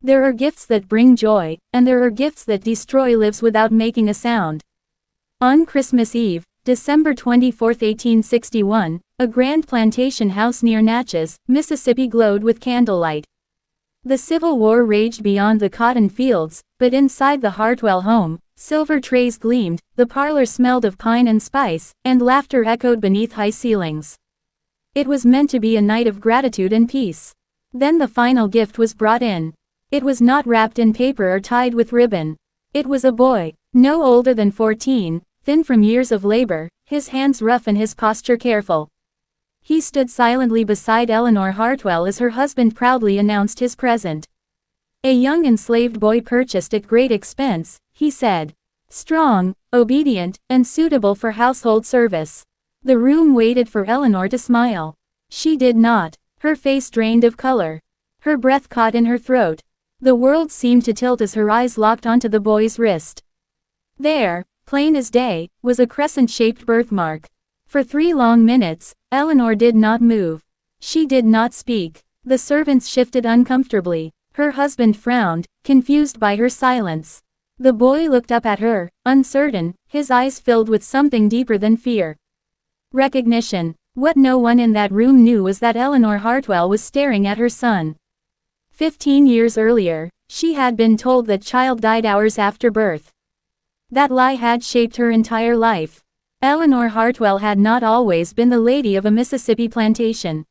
There are gifts that bring joy, and there are gifts that destroy lives without making a sound. On Christmas Eve, December 24, 1861, a grand plantation house near Natchez, Mississippi glowed with candlelight. The Civil War raged beyond the cotton fields, but inside the Hartwell home, silver trays gleamed, the parlor smelled of pine and spice, and laughter echoed beneath high ceilings. It was meant to be a night of gratitude and peace. Then the final gift was brought in. It was not wrapped in paper or tied with ribbon. It was a boy, no older than 14, thin from years of labor, his hands rough and his posture careful. He stood silently beside Eleanor Hartwell as her husband proudly announced his present. A young enslaved boy purchased at great expense, he said. Strong, obedient, and suitable for household service. The room waited for Eleanor to smile. She did not. Her face drained of color. Her breath caught in her throat. The world seemed to tilt as her eyes locked onto the boy's wrist. There, plain as day, was a crescent-shaped birthmark. For 3 long minutes, Eleanor did not move. She did not speak. The servants shifted uncomfortably. Her husband frowned, confused by her silence. The boy looked up at her, uncertain, his eyes filled with something deeper than fear. Recognition. What no one in that room knew was that Eleanor Hartwell was staring at her son. 15 years earlier, she had been told that child died hours after birth. That lie had shaped her entire life. Eleanor Hartwell had not always been the lady of a Mississippi plantation.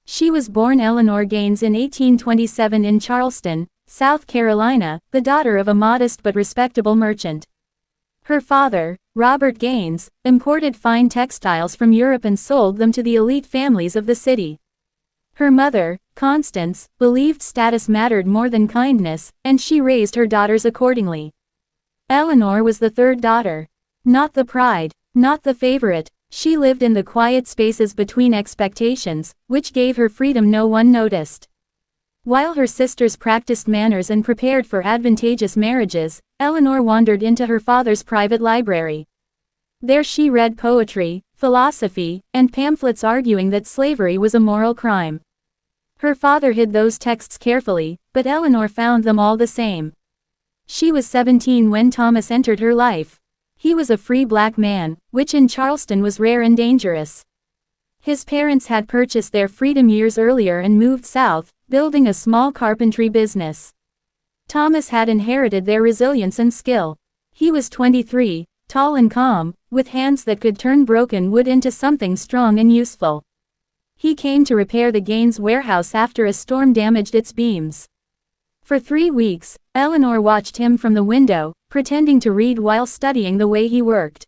She was born Eleanor Gaines in 1827 in Charleston, South Carolina, the daughter of a modest but respectable merchant. Her father, Robert Gaines, imported fine textiles from Europe and sold them to the elite families of the city. Her mother, Constance, believed status mattered more than kindness, and she raised her daughters accordingly. Eleanor was the third daughter. Not the pride, not the favorite, she lived in the quiet spaces between expectations, which gave her freedom no one noticed. While her sisters practiced manners and prepared for advantageous marriages, Eleanor wandered into her father's private library. There she read poetry, philosophy, and pamphlets arguing that slavery was a moral crime. Her father hid those texts carefully, but Eleanor found them all the same. She was 17 when Thomas entered her life. He was a free black man, which in Charleston was rare and dangerous. His parents had purchased their freedom years earlier and moved south, building a small carpentry business. Thomas had inherited their resilience and skill. He was 23, tall and calm, with hands that could turn broken wood into something strong and useful. He came to repair the Gaines warehouse after a storm damaged its beams. For 3 weeks, Eleanor watched him from the window, pretending to read while studying the way he worked.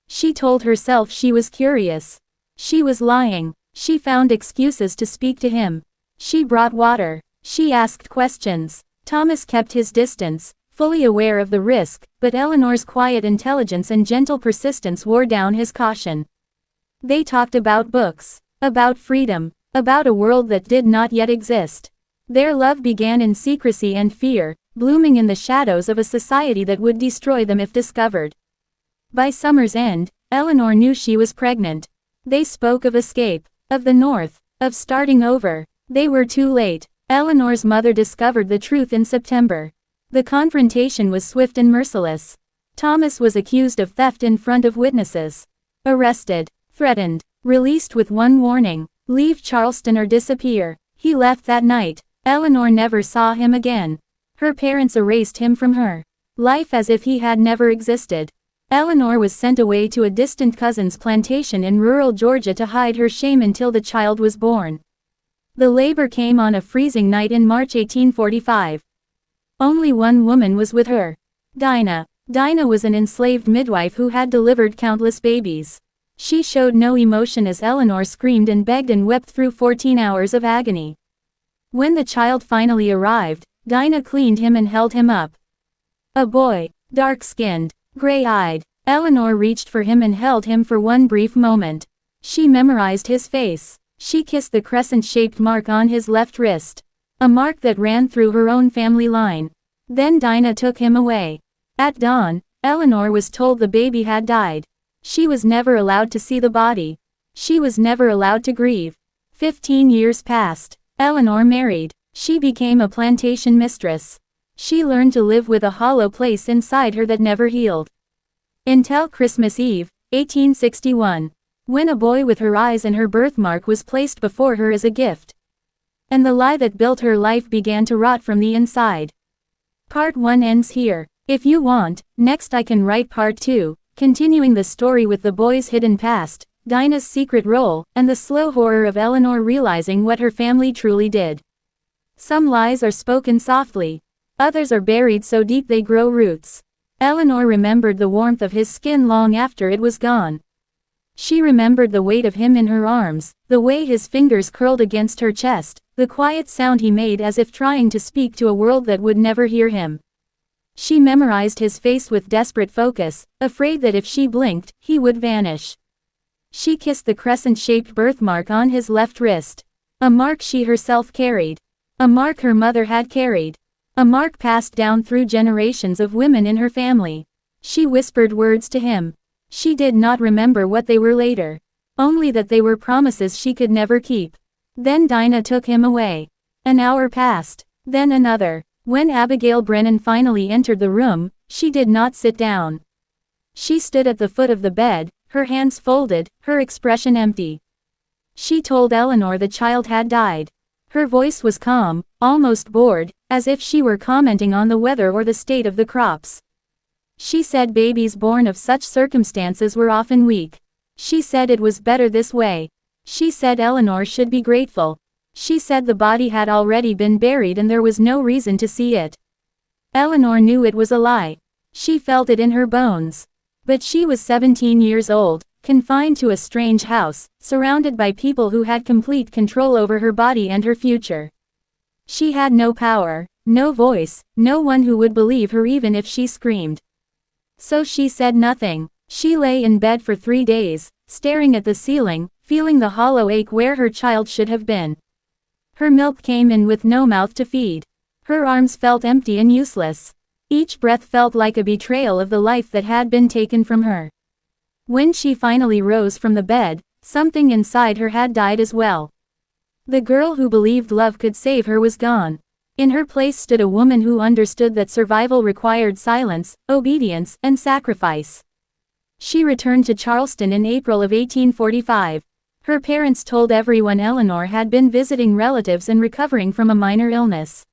She told herself she was curious. She was lying. She found excuses to speak to him. She brought water. She asked questions. Thomas kept his distance, fully aware of the risk, but Eleanor's quiet intelligence and gentle persistence wore down his caution. They talked about books, about freedom, about a world that did not yet exist. Their love began in secrecy and fear, blooming in the shadows of a society that would destroy them if discovered. By summer's end, Eleanor knew she was pregnant. They spoke of escape, of the North, of starting over. They were too late. Eleanor's mother discovered the truth in September. The confrontation was swift and merciless. Thomas was accused of theft in front of witnesses. Arrested, threatened, released with one warning: leave Charleston or disappear. He left that night. Eleanor never saw him again. Her parents erased him from her life as if he had never existed. Eleanor was sent away to a distant cousin's plantation in rural Georgia to hide her shame until the child was born. The labor came on a freezing night in March 1845. Only one woman was with her. Dinah. Dinah was an enslaved midwife who had delivered countless babies. She showed no emotion as Eleanor screamed and begged and wept through 14 hours of agony. When the child finally arrived, Dinah cleaned him and held him up. A boy, dark-skinned, gray-eyed. Eleanor reached for him and held him for one brief moment. She memorized his face. She kissed the crescent-shaped mark on his left wrist. A mark that ran through her own family line. Then Dinah took him away. At dawn, Eleanor was told the baby had died. She was never allowed to see the body. She was never allowed to grieve. 15 years passed. Eleanor married. She became a plantation mistress. She learned to live with a hollow place inside her that never healed. Until Christmas Eve, 1861. When a boy with her eyes and her birthmark was placed before her as a gift. And the lie that built her life began to rot from the inside. Part 1 ends here. If you want, next I can write Part 2, continuing the story with the boy's hidden past, Dinah's secret role, and the slow horror of Eleanor realizing what her family truly did. Some lies are spoken softly. Others are buried so deep they grow roots. Eleanor remembered the warmth of his skin long after it was gone. She remembered the weight of him in her arms, the way his fingers curled against her chest, the quiet sound he made as if trying to speak to a world that would never hear him. She memorized his face with desperate focus, afraid that if she blinked, he would vanish. She kissed the crescent-shaped birthmark on his left wrist. A mark she herself carried. A mark her mother had carried. A mark passed down through generations of women in her family. She whispered words to him. She did not remember what they were later. Only that they were promises she could never keep. Then Dinah took him away. An hour passed. Then another. When Abigail Brennan finally entered the room, she did not sit down. She stood at the foot of the bed, her hands folded, her expression empty. She told Eleanor the child had died. Her voice was calm, almost bored, as if she were commenting on the weather or the state of the crops. She said babies born of such circumstances were often weak. She said it was better this way. She said Eleanor should be grateful. She said the body had already been buried and there was no reason to see it. Eleanor knew it was a lie. She felt it in her bones. But she was 17 years old, confined to a strange house, surrounded by people who had complete control over her body and her future. She had no power, no voice, no one who would believe her even if she screamed. So she said nothing. She lay in bed for 3 days, staring at the ceiling, feeling the hollow ache where her child should have been. Her milk came in with no mouth to feed. Her arms felt empty and useless. Each breath felt like a betrayal of the life that had been taken from her. When she finally rose from the bed, something inside her had died as well. The girl who believed love could save her was gone. In her place stood a woman who understood that survival required silence, obedience, and sacrifice. She returned to Charleston in April of 1845. Her parents told everyone Eleanor had been visiting relatives and recovering from a minor illness.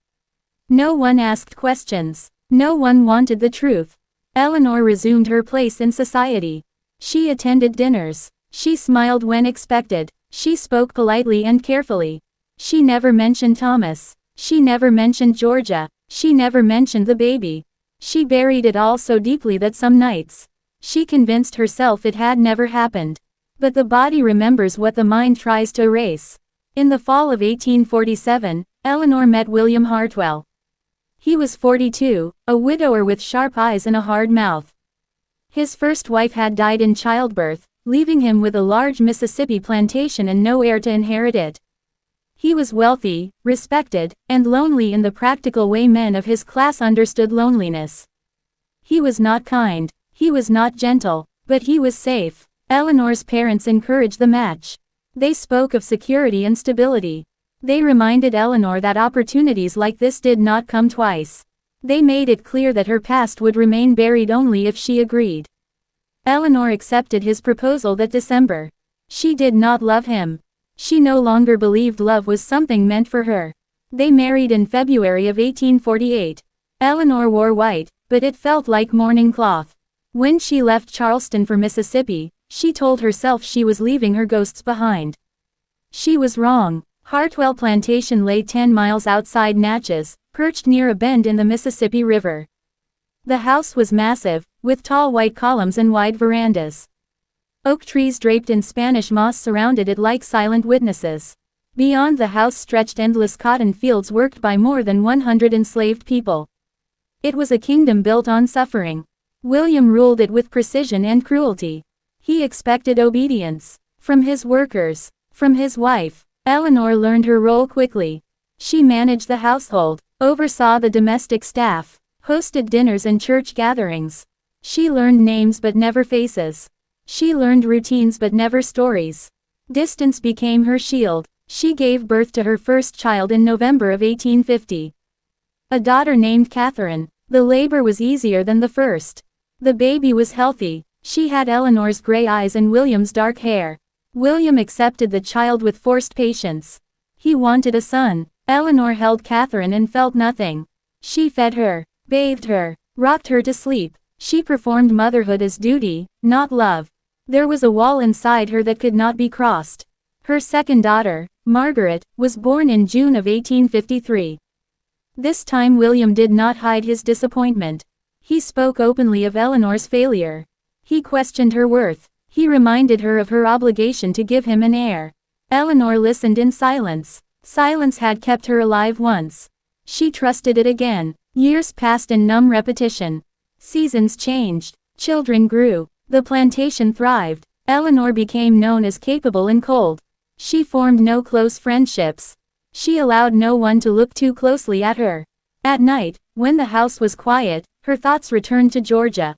No one asked questions. No one wanted the truth. Eleanor resumed her place in society. She attended dinners. She smiled when expected. She spoke politely and carefully. She never mentioned Thomas. She never mentioned Georgia. She never mentioned the baby. She buried it all so deeply that some nights, she convinced herself it had never happened. But the body remembers what the mind tries to erase. In the fall of 1847, Eleanor met William Hartwell. He was 42, a widower with sharp eyes and a hard mouth. His first wife had died in childbirth, leaving him with a large Mississippi plantation and no heir to inherit it. He was wealthy, respected, and lonely in the practical way men of his class understood loneliness. He was not kind. He was not gentle. But he was safe. Eleanor's parents encouraged the match. They spoke of security and stability. They reminded Eleanor that opportunities like this did not come twice. They made it clear that her past would remain buried only if she agreed. Eleanor accepted his proposal that December. She did not love him. She no longer believed love was something meant for her. They married in February of 1848. Eleanor wore white, but it felt like mourning cloth. When she left Charleston for Mississippi, she told herself she was leaving her ghosts behind. She was wrong. Hartwell Plantation lay 10 miles outside Natchez, perched near a bend in the Mississippi River. The house was massive, with tall white columns and wide verandas. Oak trees draped in Spanish moss surrounded it like silent witnesses. Beyond the house stretched endless cotton fields worked by more than 100 enslaved people. It was a kingdom built on suffering. William ruled it with precision and cruelty. He expected obedience from his workers, from his wife. Eleanor learned her role quickly. She managed the household, oversaw the domestic staff, hosted dinners and church gatherings. She learned names but never faces. She learned routines but never stories. Distance became her shield. She gave birth to her first child in November of 1850. A daughter named Catherine. The labor was easier than the first. The baby was healthy. She had Eleanor's gray eyes and William's dark hair. William accepted the child with forced patience. He wanted a son. Eleanor held Catherine and felt nothing. She fed her, bathed her, rocked her to sleep. She performed motherhood as duty, not love. There was a wall inside her that could not be crossed. Her second daughter, Margaret, was born in June of 1853. This time William did not hide his disappointment. He spoke openly of Eleanor's failure. He questioned her worth. He reminded her of her obligation to give him an heir. Eleanor listened in silence. Silence had kept her alive once. She trusted it again. Years passed in numb repetition. Seasons changed. Children grew. The plantation thrived. Eleanor became known as capable and cold. She formed no close friendships. She allowed no one to look too closely at her. At night, when the house was quiet, her thoughts returned to Georgia.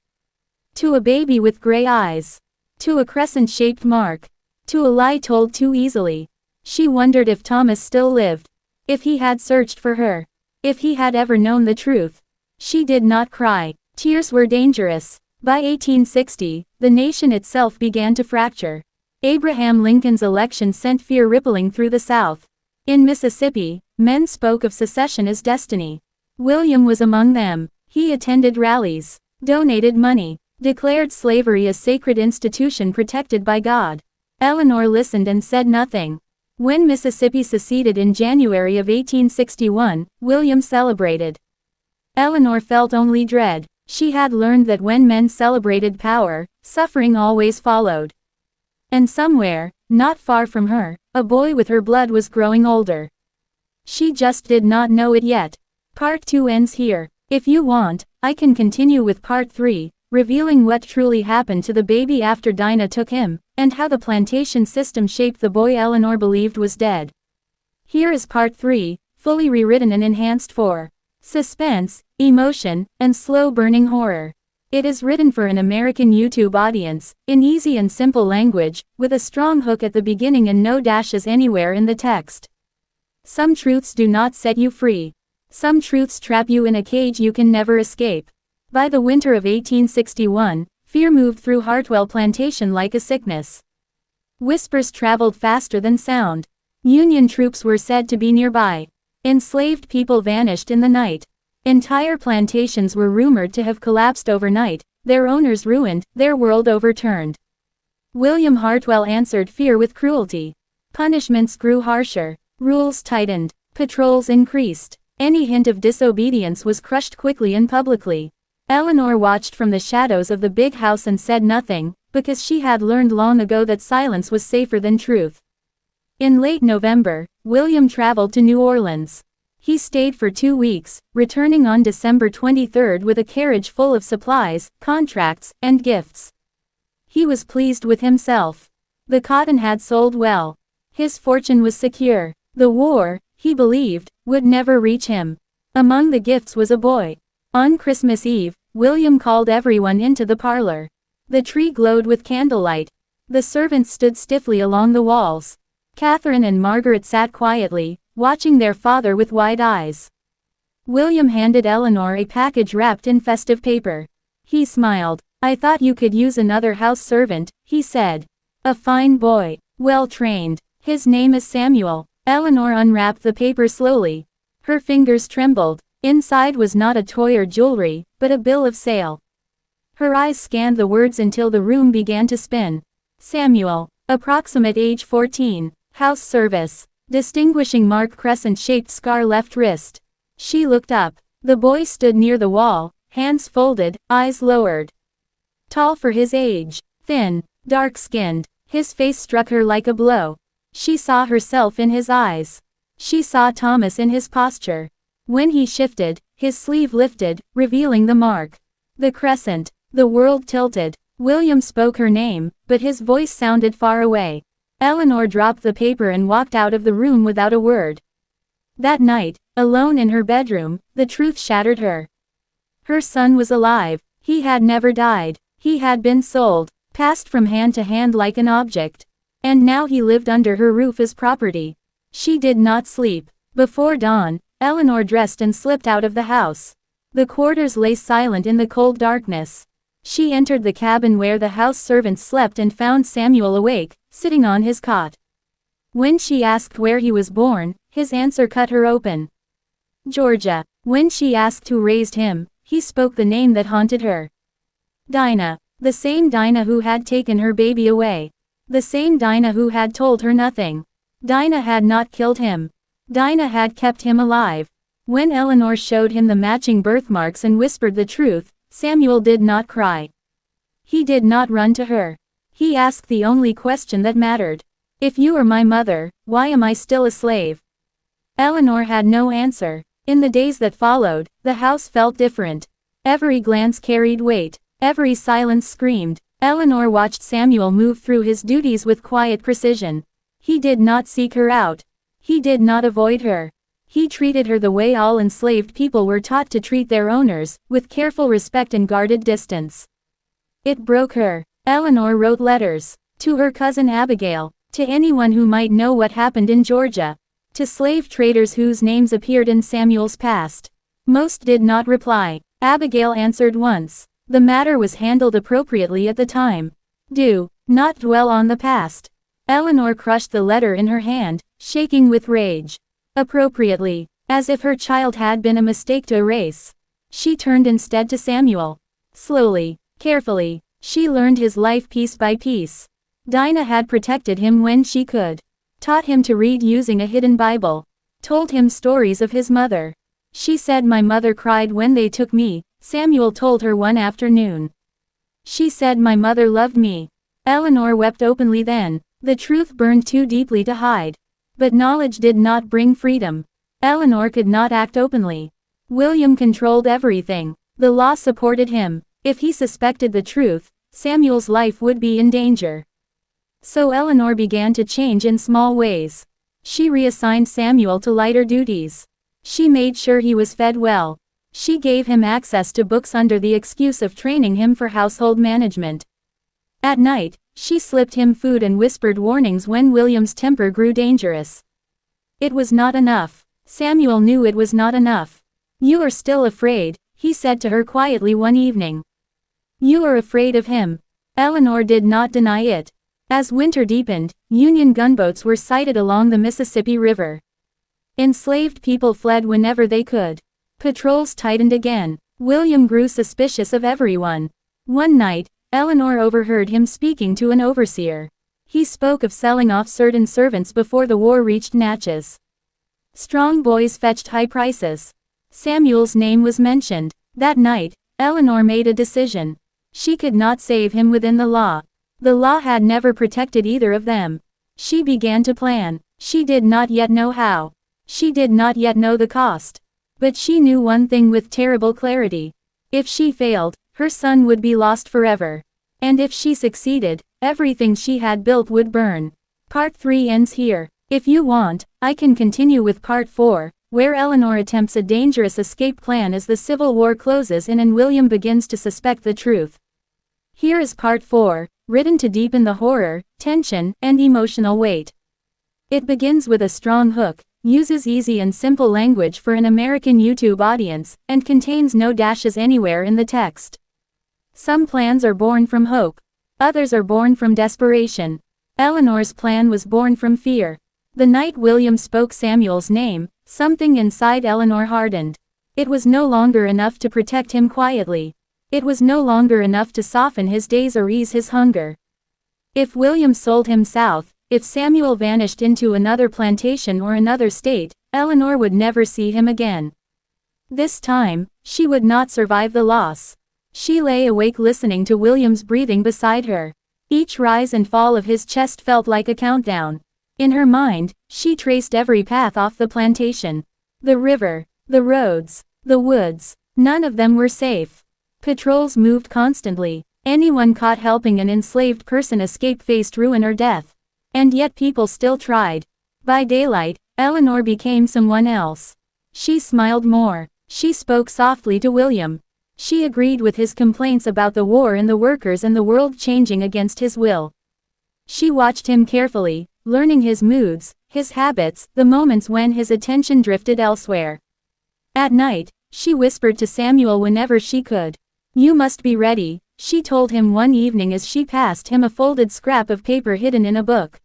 To a baby with gray eyes. To a crescent-shaped mark. To a lie told too easily. She wondered if Thomas still lived. If he had searched for her. If he had ever known the truth. She did not cry. Tears were dangerous. By 1860, the nation itself began to fracture. Abraham Lincoln's election sent fear rippling through the South. In Mississippi, men spoke of secession as destiny. William was among them. He attended rallies, donated money, declared slavery a sacred institution protected by God. Eleanor listened and said nothing. When Mississippi seceded in January of 1861, William celebrated. Eleanor felt only dread. She had learned that when men celebrated power, suffering always followed. And somewhere, not far from her, a boy with her blood was growing older. She just did not know it yet. Part 2 ends here. If you want, I can continue with Part 3, revealing what truly happened to the baby after Dinah took him, and how the plantation system shaped the boy Eleanor believed was dead. Here is Part 3, fully rewritten and enhanced for suspense, emotion, and slow-burning horror. It is written for an American YouTube audience, in easy and simple language, with a strong hook at the beginning and no dashes anywhere in the text. Some truths do not set you free. Some truths trap you in a cage you can never escape. By the winter of 1861, fear moved through Hartwell Plantation like a sickness. Whispers traveled faster than sound. Union troops were said to be nearby. Enslaved people vanished in the night. Entire plantations were rumored to have collapsed overnight, their owners ruined, their world overturned. William Hartwell answered fear with cruelty. Punishments grew harsher. Rules tightened. Patrols increased. Any hint of disobedience was crushed quickly and publicly. Eleanor watched from the shadows of the big house and said nothing, because she had learned long ago that silence was safer than truth. In late November, William traveled to New Orleans. He stayed for 2 weeks, returning on December 23 with a carriage full of supplies, contracts, and gifts. He was pleased with himself. The cotton had sold well. His fortune was secure. The war, he believed, would never reach him. Among the gifts was a boy. On Christmas Eve, William called everyone into the parlor. The tree glowed with candlelight. The servants stood stiffly along the walls. Catherine and Margaret sat quietly, watching their father with wide eyes. William handed Eleanor a package wrapped in festive paper. He smiled. "I thought you could use another house servant," he said. "A fine boy. Well trained. His name is Samuel." Eleanor unwrapped the paper slowly. Her fingers trembled. Inside was not a toy or jewelry, but a bill of sale. Her eyes scanned the words until the room began to spin. Samuel. Approximate age 14. House service. Distinguishing mark crescent-shaped scar left wrist. She looked up. The boy stood near the wall, hands folded, eyes lowered. Tall for his age. Thin. Dark-skinned. His face struck her like a blow. She saw herself in his eyes. She saw Thomas in his posture. When he shifted, his sleeve lifted, revealing the mark. The crescent. The world tilted. William spoke her name, but his voice sounded far away. Eleanor dropped the paper and walked out of the room without a word. That night, alone in her bedroom, the truth shattered her. Her son was alive. He had never died. He had been sold, passed from hand to hand like an object. And now he lived under her roof as property. She did not sleep. Before dawn, Eleanor dressed and slipped out of the house. The quarters lay silent in the cold darkness. She entered the cabin where the house servants slept and found Samuel awake, sitting on his cot. When she asked where he was born, his answer cut her open. Georgia. When she asked who raised him, he spoke the name that haunted her. Dinah. The same Dinah who had taken her baby away. The same Dinah who had told her nothing. Dinah had not killed him. Dinah had kept him alive. When Eleanor showed him the matching birthmarks and whispered the truth, Samuel did not cry. He did not run to her. He asked the only question that mattered. If you are my mother, why am I still a slave? Eleanor had no answer. In the days that followed, the house felt different. Every glance carried weight. Every silence screamed. Eleanor watched Samuel move through his duties with quiet precision. He did not seek her out. He did not avoid her. He treated her the way all enslaved people were taught to treat their owners, with careful respect and guarded distance. It broke her. Eleanor wrote letters. To her cousin Abigail. To anyone who might know what happened in Georgia. To slave traders whose names appeared in Samuel's past. Most did not reply. Abigail answered once. The matter was handled appropriately at the time. Do not dwell on the past. Eleanor crushed the letter in her hand, shaking with rage. Appropriately. As if her child had been a mistake to erase. She turned instead to Samuel. Slowly, carefully, she learned his life piece by piece. Dinah had protected him when she could. Taught him to read using a hidden Bible. Told him stories of his mother. She said my mother cried when they took me, Samuel told her one afternoon. She said my mother loved me. Eleanor wept openly then. The truth burned too deeply to hide. But knowledge did not bring freedom. Eleanor could not act openly. William controlled everything. The law supported him. If he suspected the truth, Samuel's life would be in danger. So Eleanor began to change in small ways. She reassigned Samuel to lighter duties. She made sure he was fed well. She gave him access to books under the excuse of training him for household management. At night, she slipped him food and whispered warnings when William's temper grew dangerous. It was not enough. Samuel knew it was not enough. You are still afraid, he said to her quietly one evening. You are afraid of him. Eleanor did not deny it. As winter deepened, Union gunboats were sighted along the Mississippi River. Enslaved people fled whenever they could. Patrols tightened again. William grew suspicious of everyone. One night, Eleanor overheard him speaking to an overseer. He spoke of selling off certain servants before the war reached Natchez. Strong boys fetched high prices. Samuel's name was mentioned. That night, Eleanor made a decision. She could not save him within the law. The law had never protected either of them. She began to plan. She did not yet know how. She did not yet know the cost. But she knew one thing with terrible clarity. If she failed, her son would be lost forever. And if she succeeded, everything she had built would burn. Part 3 ends here. If you want, I can continue with Part 4, where Eleanor attempts a dangerous escape plan as the Civil War closes in and William begins to suspect the truth. Here is Part 4, written to deepen the horror, tension, and emotional weight. It begins with a strong hook, uses easy and simple language for an American YouTube audience, and contains no dashes anywhere in the text. Some plans are born from hope. Others are born from desperation. Eleanor's plan was born from fear. The night William spoke Samuel's name, something inside Eleanor hardened. It was no longer enough to protect him quietly. It was no longer enough to soften his days or ease his hunger. If William sold him south, if Samuel vanished into another plantation or another state, Eleanor would never see him again. This time, she would not survive the loss. She lay awake listening to William's breathing beside her. Each rise and fall of his chest felt like a countdown. In her mind, she traced every path off the plantation. The river, the roads, the woods, none of them were safe. Patrols moved constantly. Anyone caught helping an enslaved person escape faced ruin or death. And yet people still tried. By daylight, Eleanor became someone else. She smiled more. She spoke softly to William. She agreed with his complaints about the war and the workers and the world changing against his will. She watched him carefully, learning his moods, his habits, the moments when his attention drifted elsewhere. At night, she whispered to Samuel whenever she could. "You must be ready," she told him one evening as she passed him a folded scrap of paper hidden in a book.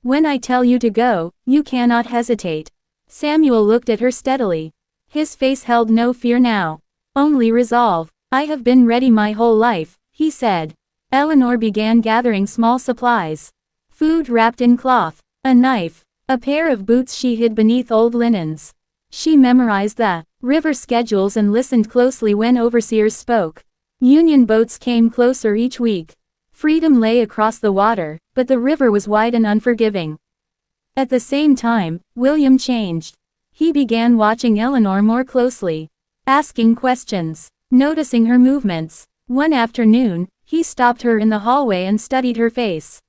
"When I tell you to go, you cannot hesitate." Samuel looked at her steadily. His face held no fear now, only resolve. "I have been ready my whole life," he said. Eleanor began gathering small supplies. Food wrapped in cloth, a knife, a pair of boots she hid beneath old linens. She memorized the river schedules and listened closely when overseers spoke. Union boats came closer each week. Freedom lay across the water, but the river was wide and unforgiving. At the same time, William changed. He began watching Eleanor more closely, asking questions, noticing her movements. One afternoon, he stopped her in the hallway and studied her face.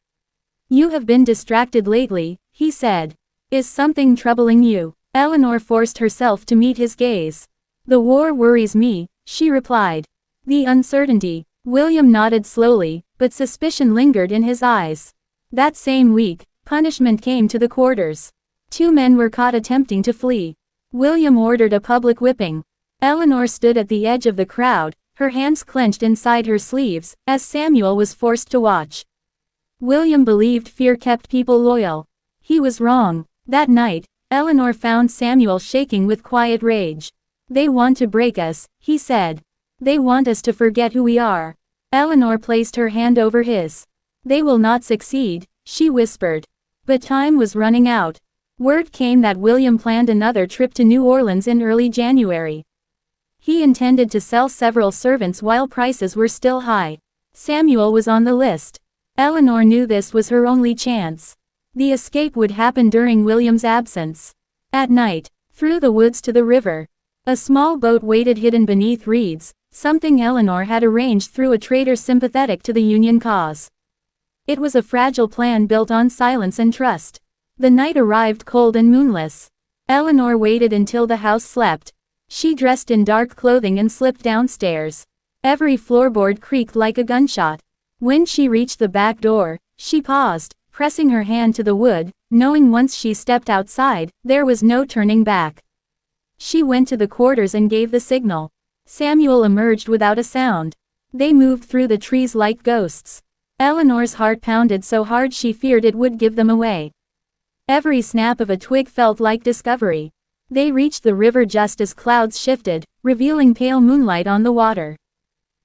"You have been distracted lately," he said. "Is something troubling you?" Eleanor forced herself to meet his gaze. "The war worries me," she replied. "The uncertainty." William nodded slowly, but suspicion lingered in his eyes. That same week, punishment came to the quarters. 2 men were caught attempting to flee. William ordered a public whipping. Eleanor stood at the edge of the crowd, her hands clenched inside her sleeves, as Samuel was forced to watch. William believed fear kept people loyal. He was wrong. That night, Eleanor found Samuel shaking with quiet rage. "They want to break us," he said. "They want us to forget who we are." Eleanor placed her hand over his. "They will not succeed," she whispered. But time was running out. Word came that William planned another trip to New Orleans in early January. He intended to sell several servants while prices were still high. Samuel was on the list. Eleanor knew this was her only chance. The escape would happen during William's absence. At night, through the woods to the river, a small boat waited hidden beneath reeds, something Eleanor had arranged through a trader sympathetic to the Union cause. It was a fragile plan built on silence and trust. The night arrived cold and moonless. Eleanor waited until the house slept. She dressed in dark clothing and slipped downstairs. Every floorboard creaked like a gunshot. When she reached the back door, she paused, pressing her hand to the wood, knowing once she stepped outside, there was no turning back. She went to the quarters and gave the signal. Samuel emerged without a sound. They moved through the trees like ghosts. Eleanor's heart pounded so hard she feared it would give them away. Every snap of a twig felt like discovery. They reached the river just as clouds shifted, revealing pale moonlight on the water.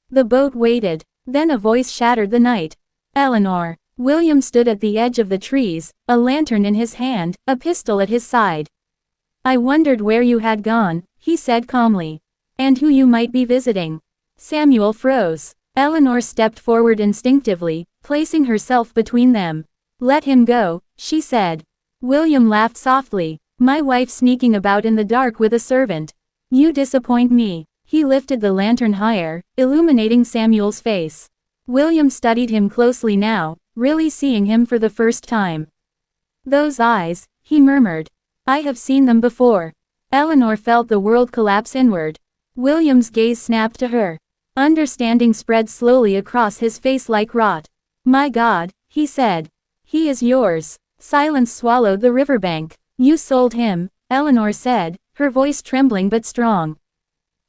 The boat waited. Then a voice shattered the night. "Eleanor." William stood at the edge of the trees, a lantern in his hand, a pistol at his side. "I wondered where you had gone," he said calmly. "And who you might be visiting." Samuel froze. Eleanor stepped forward instinctively, placing herself between them. "Let him go," she said. William laughed softly. "My wife sneaking about in the dark with a servant. You disappoint me." He lifted the lantern higher, illuminating Samuel's face. William studied him closely now, really seeing him for the first time. "Those eyes," he murmured. "I have seen them before." Eleanor felt the world collapse inward. William's gaze snapped to her. Understanding spread slowly across his face like rot. "My God," he said. "He is yours." Silence swallowed the riverbank. "You sold him," Eleanor said, her voice trembling but strong.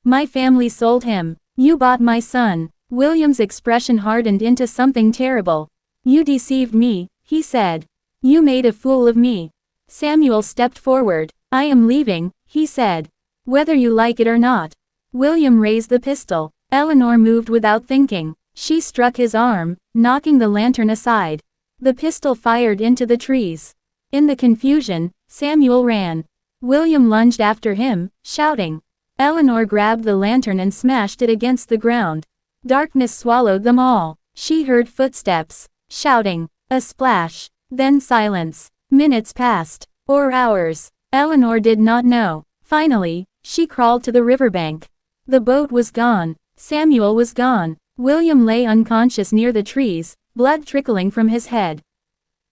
"My family sold him. You bought my son." William's expression hardened into something terrible. "You deceived me," he said. "You made a fool of me." Samuel stepped forward. "I am leaving," he said. "Whether you like it or not." William raised the pistol. Eleanor moved without thinking. She struck his arm, knocking the lantern aside. The pistol fired into the trees. In the confusion, Samuel ran. William lunged after him, shouting. Eleanor grabbed the lantern and smashed it against the ground. Darkness swallowed them all. She heard footsteps, shouting, a splash, then silence. Minutes passed, or hours. Eleanor did not know. Finally, she crawled to the riverbank. The boat was gone. Samuel was gone. William lay unconscious near the trees, blood trickling from his head.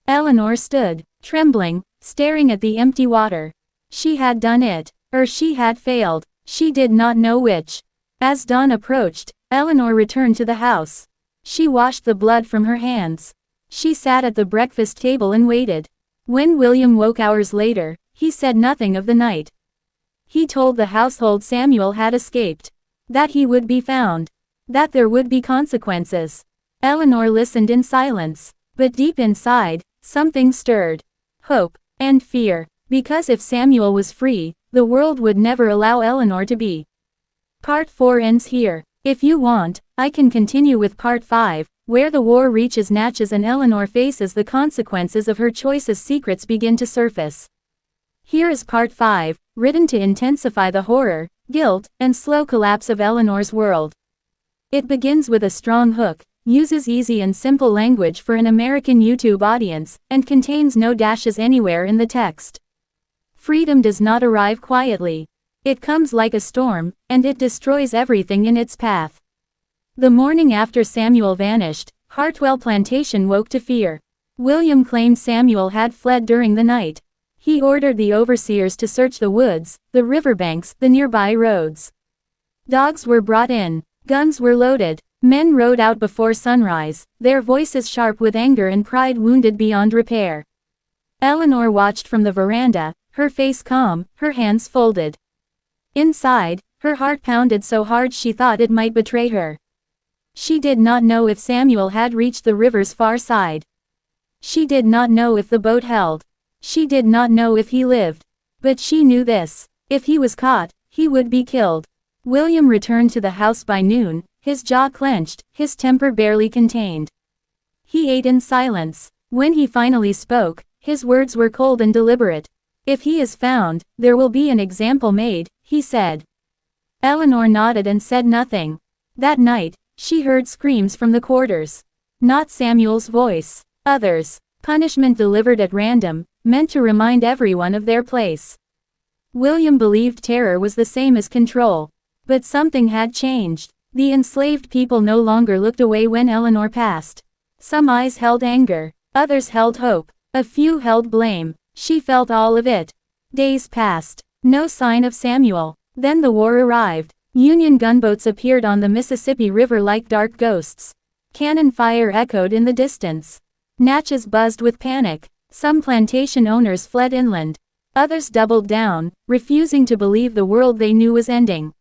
Eleanor stood, trembling, staring at the empty water. She had done it, or she had failed. She did not know which. As dawn approached, Eleanor returned to the house. She washed the blood from her hands. She sat at the breakfast table and waited. When William woke hours later, he said nothing of the night. He told the household Samuel had escaped. That he would be found. That there would be consequences. Eleanor listened in silence. But deep inside, something stirred. Hope. And fear. Because if Samuel was free, the world would never allow Eleanor to be. Part 4 ends here. If you want, I can continue with Part 5, where the war reaches Natchez and Eleanor faces the consequences of her choice as secrets begin to surface. Here is Part 5, written to intensify the horror, guilt, and slow collapse of Eleanor's world. It begins with a strong hook, uses easy and simple language for an American YouTube audience, and contains no dashes anywhere in the text. Freedom does not arrive quietly. It comes like a storm, and it destroys everything in its path. The morning after Samuel vanished, Hartwell Plantation woke to fear. William claimed Samuel had fled during the night. He ordered the overseers to search the woods, the riverbanks, the nearby roads. Dogs were brought in. Guns were loaded. Men rode out before sunrise, their voices sharp with anger and pride wounded beyond repair. Eleanor watched from the veranda, her face calm, her hands folded. Inside, her heart pounded so hard she thought it might betray her. She did not know if Samuel had reached the river's far side. She did not know if the boat held. She did not know if he lived. But she knew this: if he was caught, he would be killed. William returned to the house by noon, his jaw clenched, his temper barely contained. He ate in silence. When he finally spoke, his words were cold and deliberate. "If he is found, there will be an example made," he said. Eleanor nodded and said nothing. That night, she heard screams from the quarters. Not Samuel's voice. Others. Punishment delivered at random, meant to remind everyone of their place. William believed terror was the same as control. But something had changed. The enslaved people no longer looked away when Eleanor passed. Some eyes held anger. Others held hope. A few held blame. She felt all of it. Days passed. No sign of Samuel. Then the war arrived. Union gunboats appeared on the Mississippi River like dark ghosts. Cannon fire echoed in the distance. Natchez buzzed with panic. Some plantation owners fled inland. Others doubled down, refusing to believe the world they knew was ending.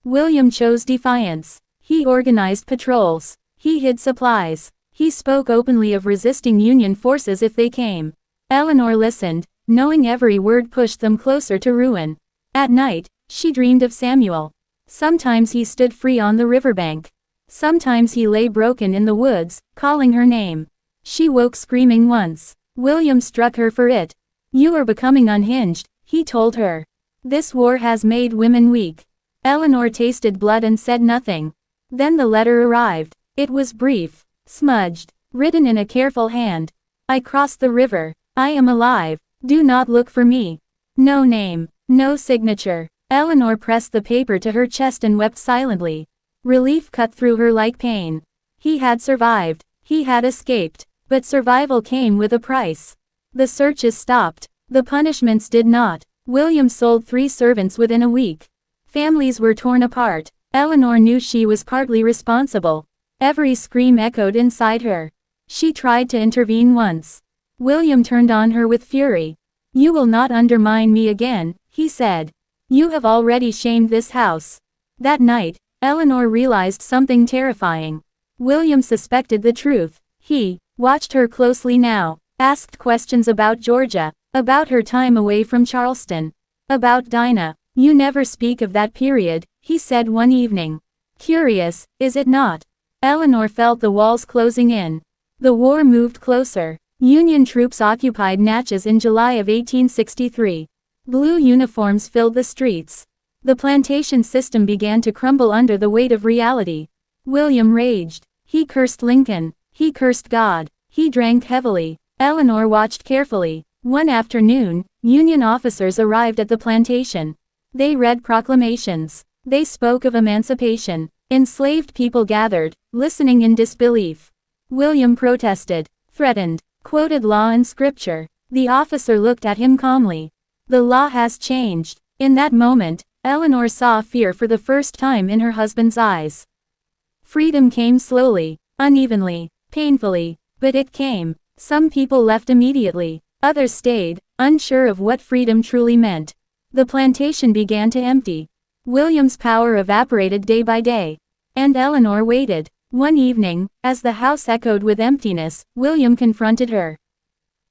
William chose defiance. He organized patrols. He hid supplies. He spoke openly of resisting Union forces if they came. Eleanor listened, knowing every word pushed them closer to ruin. At night, she dreamed of Samuel. Sometimes he stood free on the riverbank. Sometimes he lay broken in the woods, calling her name. She woke screaming once. William struck her for it. "You are becoming unhinged," he told her. "This war has made women weak." Eleanor tasted blood and said nothing. Then the letter arrived. It was brief, smudged, written in a careful hand. "I crossed the river. I am alive. Do not look for me." No name. No signature. Eleanor pressed the paper to her chest and wept silently. Relief cut through her like pain. He had survived. He had escaped. But survival came with a price. The searches stopped. The punishments did not. William sold 3 servants within a week. Families were torn apart. Eleanor knew she was partly responsible. Every scream echoed inside her. She tried to intervene once. William turned on her with fury. "You will not undermine me again," he said. "You have already shamed this house." That night, Eleanor realized something terrifying. William suspected the truth. He watched her closely now, asked questions about Georgia, about her time away from Charleston, about Dinah. "You never speak of that period," he said one evening. "Curious, is it not?" Eleanor felt the walls closing in. The war moved closer. Union troops occupied Natchez in July of 1863. Blue uniforms filled the streets. The plantation system began to crumble under the weight of reality. William raged. He cursed Lincoln. He cursed God. He drank heavily. Eleanor watched carefully. One afternoon, Union officers arrived at the plantation. They read proclamations. They spoke of emancipation. Enslaved people gathered, listening in disbelief. William protested, threatened, quoted law and scripture. The officer looked at him calmly. "The law has changed." In that moment, Eleanor saw fear for the first time in her husband's eyes. Freedom came slowly, unevenly, painfully, but it came. Some people left immediately. Others stayed, unsure of what freedom truly meant. The plantation began to empty. William's power evaporated day by day. And Eleanor waited. One evening, as the house echoed with emptiness, William confronted her.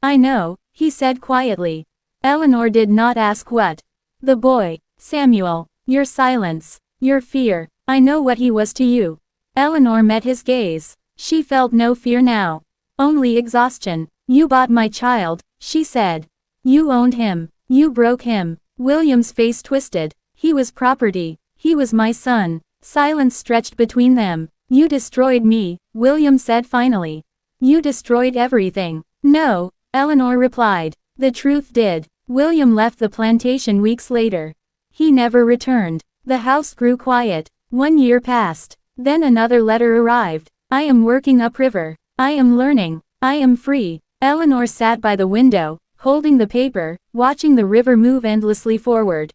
"I know," he said quietly. Eleanor did not ask what. "The boy, Samuel, your silence, your fear, I know what he was to you." Eleanor met his gaze. She felt no fear now. Only exhaustion. "You bought my child," she said. "You owned him. You broke him." William's face twisted. "He was property. He was my son." Silence stretched between them. "You destroyed me," William said finally. "You destroyed everything." "No," Eleanor replied. "The truth did." William left the plantation weeks later. He never returned. The house grew quiet. 1 year passed. Then another letter arrived. "I am working upriver. I am learning. I am free." Eleanor sat by the window, holding the paper, watching the river move endlessly forward.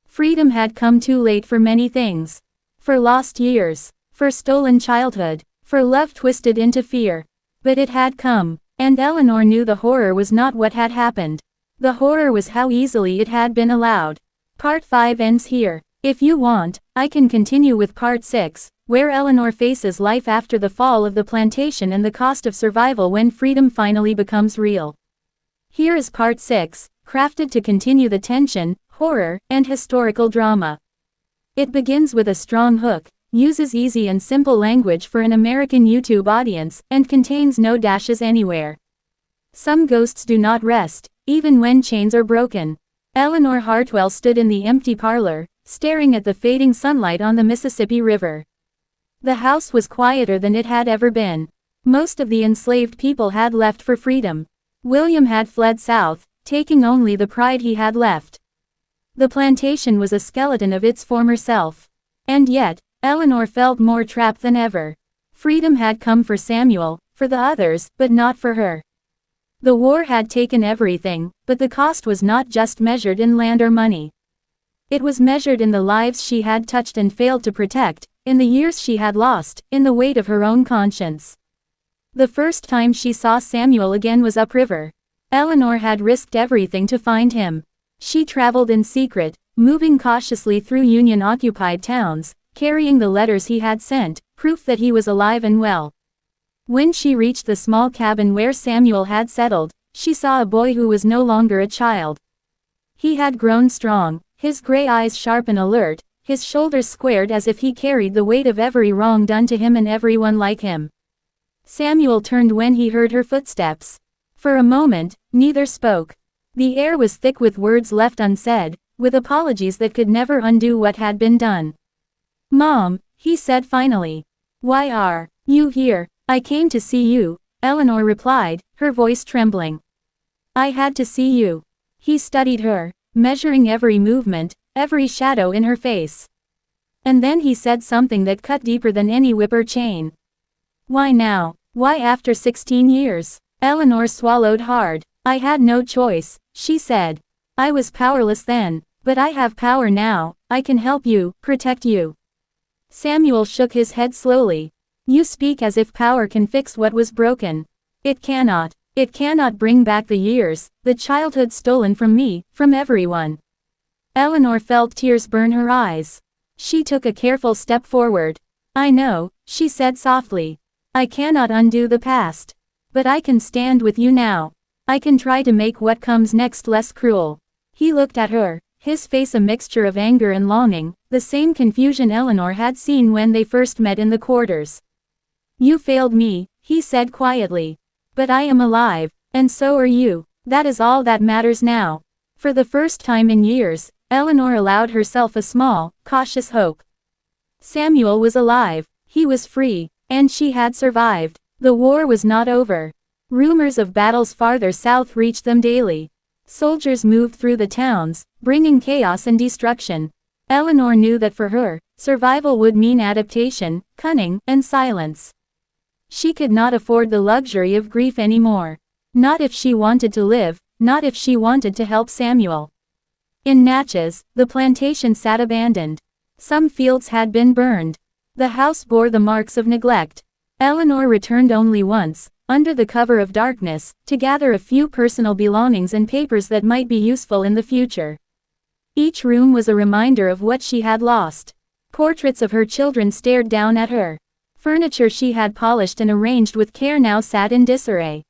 Freedom had come too late for many things. For lost years. For stolen childhood. For love twisted into fear. But it had come. And Eleanor knew the horror was not what had happened. The horror was how easily it had been allowed. Part 5 ends here. If you want, I can continue with Part 6, where Eleanor faces life after the fall of the plantation and the cost of survival when freedom finally becomes real. Here is Part 6, crafted to continue the tension, horror, and historical drama. It begins with a strong hook, uses easy and simple language for an American YouTube audience, and contains no dashes anywhere. Some ghosts do not rest, even when chains are broken. Eleanor Hartwell stood in the empty parlor, staring at the fading sunlight on the Mississippi River. The house was quieter than it had ever been. Most of the enslaved people had left for freedom. William had fled south, taking only the pride he had left. The plantation was a skeleton of its former self. And yet, Eleanor felt more trapped than ever. Freedom had come for Samuel, for the others, but not for her. The war had taken everything, but the cost was not just measured in land or money. It was measured in the lives she had touched and failed to protect, in the years she had lost, in the weight of her own conscience. The first time she saw Samuel again was upriver. Eleanor had risked everything to find him. She traveled in secret, moving cautiously through Union-occupied towns, carrying the letters he had sent, proof that he was alive and well. When she reached the small cabin where Samuel had settled, she saw a boy who was no longer a child. He had grown strong, his gray eyes sharp and alert, his shoulders squared as if he carried the weight of every wrong done to him and everyone like him. Samuel turned when he heard her footsteps. For a moment, neither spoke. The air was thick with words left unsaid, with apologies that could never undo what had been done. "Mom," he said finally. "Why are you here?" "I came to see you," Eleanor replied, her voice trembling. "I had to see you." He studied her, measuring every movement, every shadow in her face. And then he said something that cut deeper than any whip or chain. "Why now? Why after 16 years? Eleanor swallowed hard. "I had no choice," she said. "I was powerless then, but I have power now. I can help you, protect you." Samuel shook his head slowly. "You speak as if power can fix what was broken. It cannot. It cannot bring back the years, the childhood stolen from me, from everyone." Eleanor felt tears burn her eyes. She took a careful step forward. "I know," she said softly. "I cannot undo the past. But I can stand with you now. I can try to make what comes next less cruel." He looked at her, his face a mixture of anger and longing, the same confusion Eleanor had seen when they first met in the quarters. "You failed me," he said quietly. "But I am alive, and so are you. That is all that matters now." For the first time in years, Eleanor allowed herself a small, cautious hope. Samuel was alive, he was free, and she had survived. The war was not over. Rumors of battles farther south reached them daily. Soldiers moved through the towns, bringing chaos and destruction. Eleanor knew that for her, survival would mean adaptation, cunning, and silence. She could not afford the luxury of grief anymore. Not if she wanted to live, not if she wanted to help Samuel. In Natchez, the plantation sat abandoned. Some fields had been burned. The house bore the marks of neglect. Eleanor returned only once, under the cover of darkness, to gather a few personal belongings and papers that might be useful in the future. Each room was a reminder of what she had lost. Portraits of her children stared down at her. Furniture she had polished and arranged with care now sat in disarray.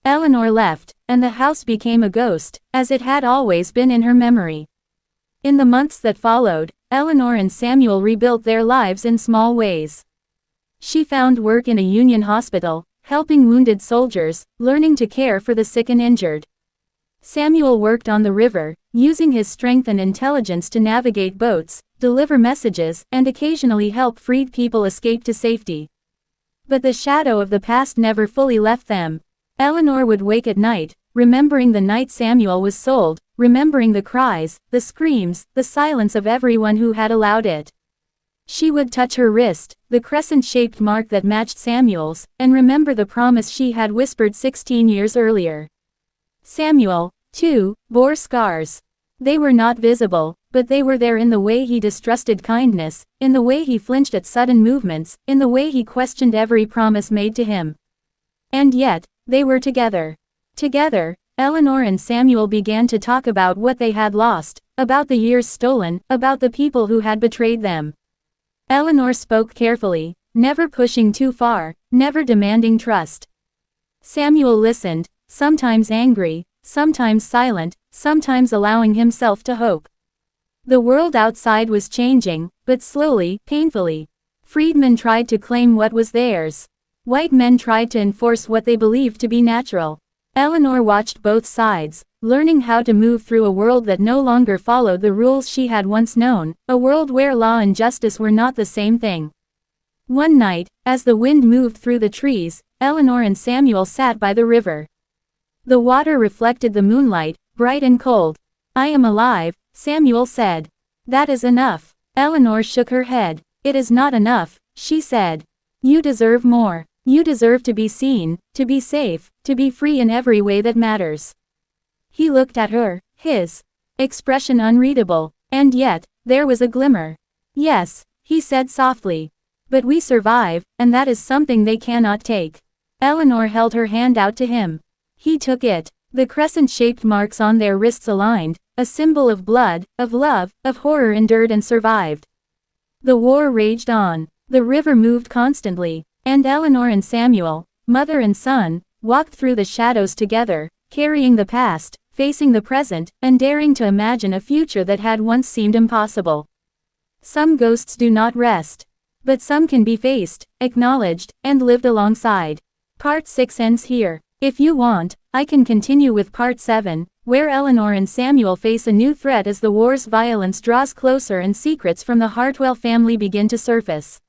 Eleanor left, and the house became a ghost, as it had always been in her memory. In the months that followed, Eleanor and Samuel rebuilt their lives in small ways. She found work in a Union hospital, helping wounded soldiers, learning to care for the sick and injured. Samuel worked on the river, using his strength and intelligence to navigate boats, deliver messages, and occasionally help freed people escape to safety. But the shadow of the past never fully left them. Eleanor would wake at night, remembering the night Samuel was sold, remembering the cries, the screams, the silence of everyone who had allowed it. She would touch her wrist, the crescent-shaped mark that matched Samuel's, and remember the promise she had whispered 16 years earlier. Samuel, too, bore scars. They were not visible, but they were there in the way he distrusted kindness, in the way he flinched at sudden movements, in the way he questioned every promise made to him. And yet, they were together. Together, Eleanor and Samuel began to talk about what they had lost, about the years stolen, about the people who had betrayed them. Eleanor spoke carefully, never pushing too far, never demanding trust. Samuel listened, sometimes angry, sometimes silent, sometimes allowing himself to hope. The world outside was changing, but slowly, painfully. Freedmen tried to claim what was theirs. White men tried to enforce what they believed to be natural. Eleanor watched both sides, learning how to move through a world that no longer followed the rules she had once known, a world where law and justice were not the same thing. One night, as the wind moved through the trees, Eleanor and Samuel sat by the river. The water reflected the moonlight, bright and cold. "I am alive," Samuel said. "That is enough." Eleanor shook her head. "It is not enough," she said. "You deserve more. You deserve to be seen, to be safe, to be free in every way that matters." He looked at her, his expression unreadable, and yet, there was a glimmer. "Yes," he said softly. "But we survive, and that is something they cannot take." Eleanor held her hand out to him. He took it. The crescent-shaped marks on their wrists aligned, a symbol of blood, of love, of horror endured and survived. The war raged on. The river moved constantly, and Eleanor and Samuel, mother and son, walked through the shadows together, carrying the past, facing the present, and daring to imagine a future that had once seemed impossible. Some ghosts do not rest. But some can be faced, acknowledged, and lived alongside. Part 6 ends here. If you want, I can continue with Part 7, where Eleanor and Samuel face a new threat as the war's violence draws closer and secrets from the Hartwell family begin to surface.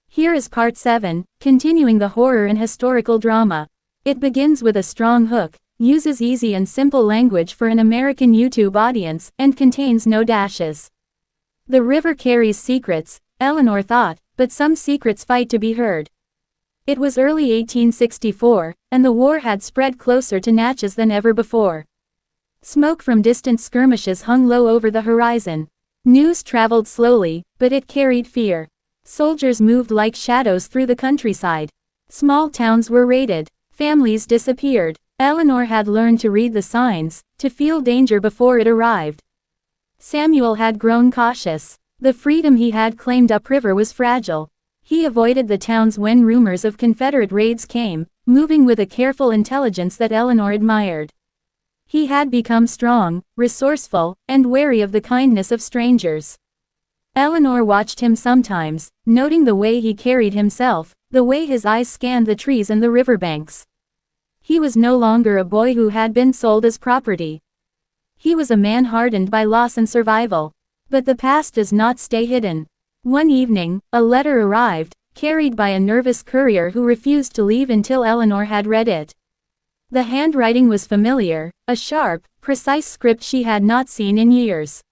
Here is Part 7, continuing the horror and historical drama. It begins with a strong hook, uses easy and simple language for an American YouTube audience, and contains no dashes. The river carries secrets, Eleanor thought, but some secrets fight to be heard. It was early 1864, and the war had spread closer to Natchez than ever before. Smoke from distant skirmishes hung low over the horizon. News traveled slowly, but it carried fear. Soldiers moved like shadows through the countryside. Small towns were raided. Families disappeared. Eleanor had learned to read the signs, to feel danger before it arrived. Samuel had grown cautious. The freedom he had claimed upriver was fragile. He avoided the towns when rumors of Confederate raids came, moving with a careful intelligence that Eleanor admired. He had become strong, resourceful, and wary of the kindness of strangers. Eleanor watched him sometimes, noting the way he carried himself, the way his eyes scanned the trees and the riverbanks. He was no longer a boy who had been sold as property. He was a man hardened by loss and survival. But the past does not stay hidden. One evening, a letter arrived, carried by a nervous courier who refused to leave until Eleanor had read it. The handwriting was familiar, a sharp, precise script she had not seen in years.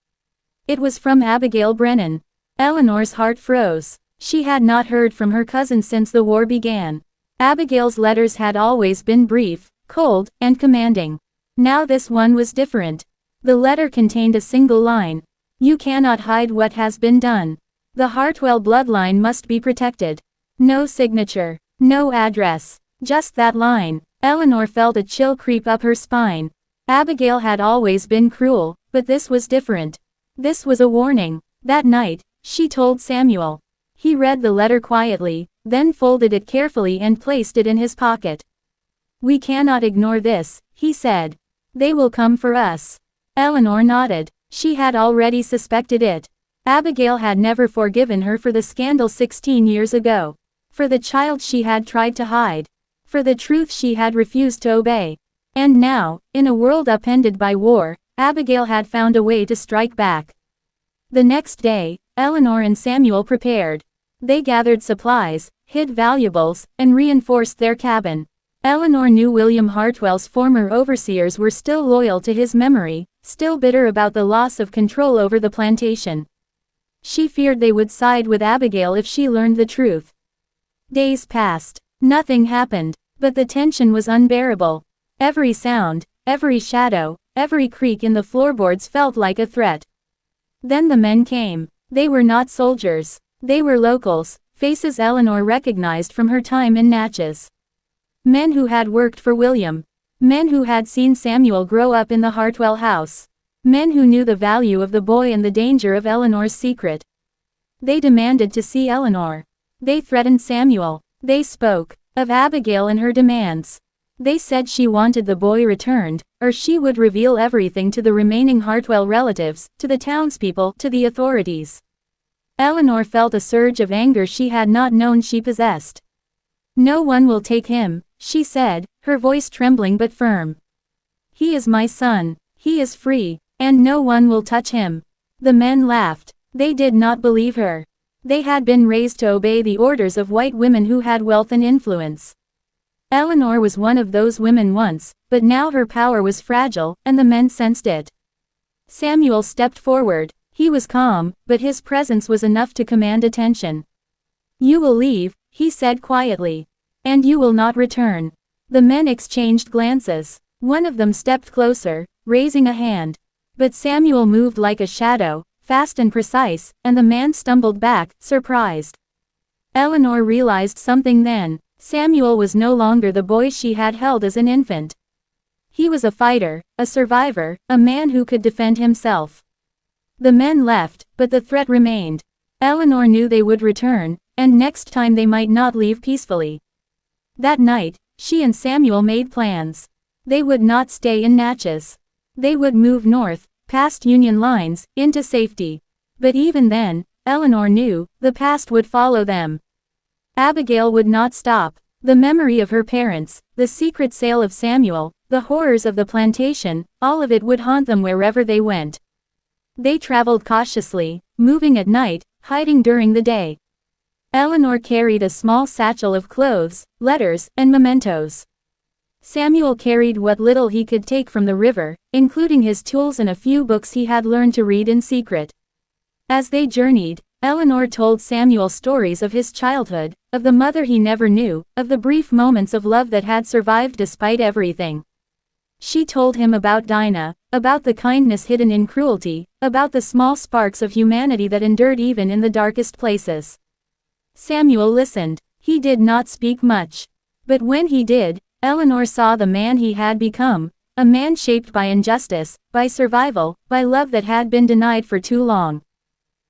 It was from Abigail Brennan. Eleanor's heart froze. She had not heard from her cousin since the war began. Abigail's letters had always been brief, cold, and commanding. Now this one was different. The letter contained a single line. "You cannot hide what has been done. The Hartwell bloodline must be protected." No signature. No address. Just that line. Eleanor felt a chill creep up her spine. Abigail had always been cruel, but this was different. This was a warning. That night, she told Samuel. He read the letter quietly, then folded it carefully and placed it in his pocket. "We cannot ignore this," he said. "They will come for us." Eleanor nodded. She had already suspected it. Abigail had never forgiven her for the scandal 16 years ago. For the child she had tried to hide. For the truth she had refused to obey. And now, in a world upended by war, Abigail had found a way to strike back. The next day, Eleanor and Samuel prepared. They gathered supplies, hid valuables, and reinforced their cabin. Eleanor knew William Hartwell's former overseers were still loyal to his memory, still bitter about the loss of control over the plantation. She feared they would side with Abigail if she learned the truth. Days passed. Nothing happened, but the tension was unbearable. Every sound, every shadow, every creak in the floorboards felt like a threat. Then the men came. They were not soldiers. They were locals, faces Eleanor recognized from her time in Natchez. Men who had worked for William. Men who had seen Samuel grow up in the Hartwell house. Men who knew the value of the boy and the danger of Eleanor's secret. They demanded to see Eleanor. They threatened Samuel. They spoke of Abigail and her demands. They said she wanted the boy returned, or she would reveal everything to the remaining Hartwell relatives, to the townspeople, to the authorities. Eleanor felt a surge of anger she had not known she possessed. "No one will take him," she said, her voice trembling but firm. "He is my son. He is free, and no one will touch him." The men laughed. They did not believe her. They had been raised to obey the orders of white women who had wealth and influence. Eleanor was one of those women once, but now her power was fragile, and the men sensed it. Samuel stepped forward. He was calm, but his presence was enough to command attention. "You will leave," he said quietly. "And you will not return." The men exchanged glances. One of them stepped closer, raising a hand. But Samuel moved like a shadow, fast and precise, and the man stumbled back, surprised. Eleanor realized something then. Samuel was no longer the boy she had held as an infant. He was a fighter, a survivor, a man who could defend himself. The men left, but the threat remained. Eleanor knew they would return, and next time they might not leave peacefully. That night, she and Samuel made plans. They would not stay in Natchez. They would move north, past Union lines, into safety. But even then, Eleanor knew, the past would follow them. Abigail would not stop. The memory of her parents, the secret sale of Samuel, the horrors of the plantation, all of it would haunt them wherever they went. They traveled cautiously, moving at night, hiding during the day. Eleanor carried a small satchel of clothes, letters, and mementos. Samuel carried what little he could take from the river, including his tools and a few books he had learned to read in secret. As they journeyed, Eleanor told Samuel stories of his childhood, of the mother he never knew, of the brief moments of love that had survived despite everything. She told him about Dinah, about the kindness hidden in cruelty, about the small sparks of humanity that endured even in the darkest places. Samuel listened. He did not speak much. But when he did, Eleanor saw the man he had become, a man shaped by injustice, by survival, by love that had been denied for too long.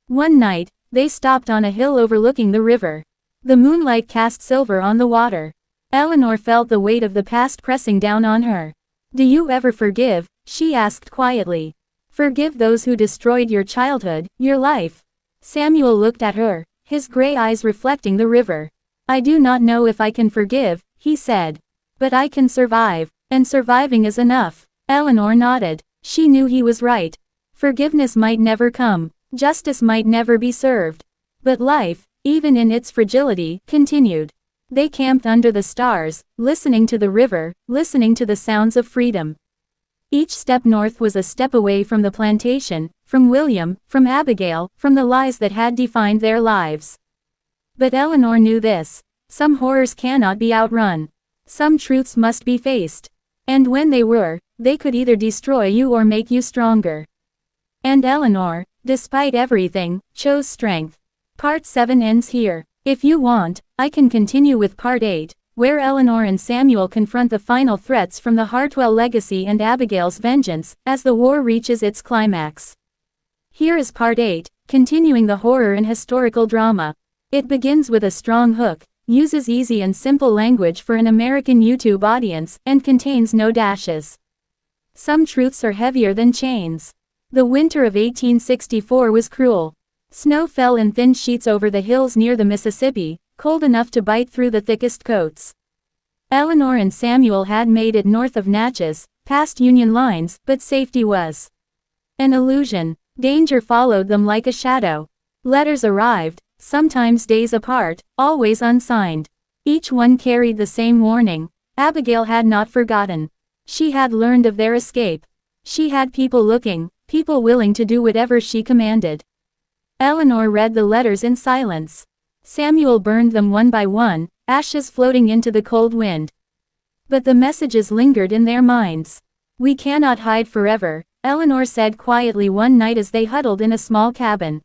One night, they stopped on a hill overlooking the river. The moonlight cast silver on the water. Eleanor felt the weight of the past pressing down on her. "Do you ever forgive?" she asked quietly. "Forgive those who destroyed your childhood, your life?" Samuel looked at her, his gray eyes reflecting the river. "I do not know if I can forgive," he said. "But I can survive, and surviving is enough." Eleanor nodded. She knew he was right. Forgiveness might never come. Justice might never be served. But life, even in its fragility, continued. They camped under the stars, listening to the river, listening to the sounds of freedom. Each step north was a step away from the plantation, from William, from Abigail, from the lies that had defined their lives. But Eleanor knew this. Some horrors cannot be outrun. Some truths must be faced. And when they were, they could either destroy you or make you stronger. And Eleanor, despite everything, chose strength. Part 7 ends here. If you want, I can continue with Part 8, where where Eleanor and Samuel confront the final threats from the Hartwell legacy and Abigail's vengeance, as the war reaches its climax. Here is Part 8, continuing the horror and historical drama. It begins with a strong hook, uses easy and simple language for an American YouTube audience, and contains no dashes. Some truths are heavier than chains. The winter of 1864 was cruel. Snow fell in thin sheets over the hills near the Mississippi, cold enough to bite through the thickest coats. Eleanor and Samuel had made it north of Natchez, past Union lines, but safety was an illusion. Danger followed them like a shadow. Letters arrived, sometimes days apart, always unsigned. Each one carried the same warning. Abigail had not forgotten. She had learned of their escape. She had people looking, people willing to do whatever she commanded. Eleanor read the letters in silence. Samuel burned them one by one, ashes floating into the cold wind. But the messages lingered in their minds. "We cannot hide forever," Eleanor said quietly one night as they huddled in a small cabin.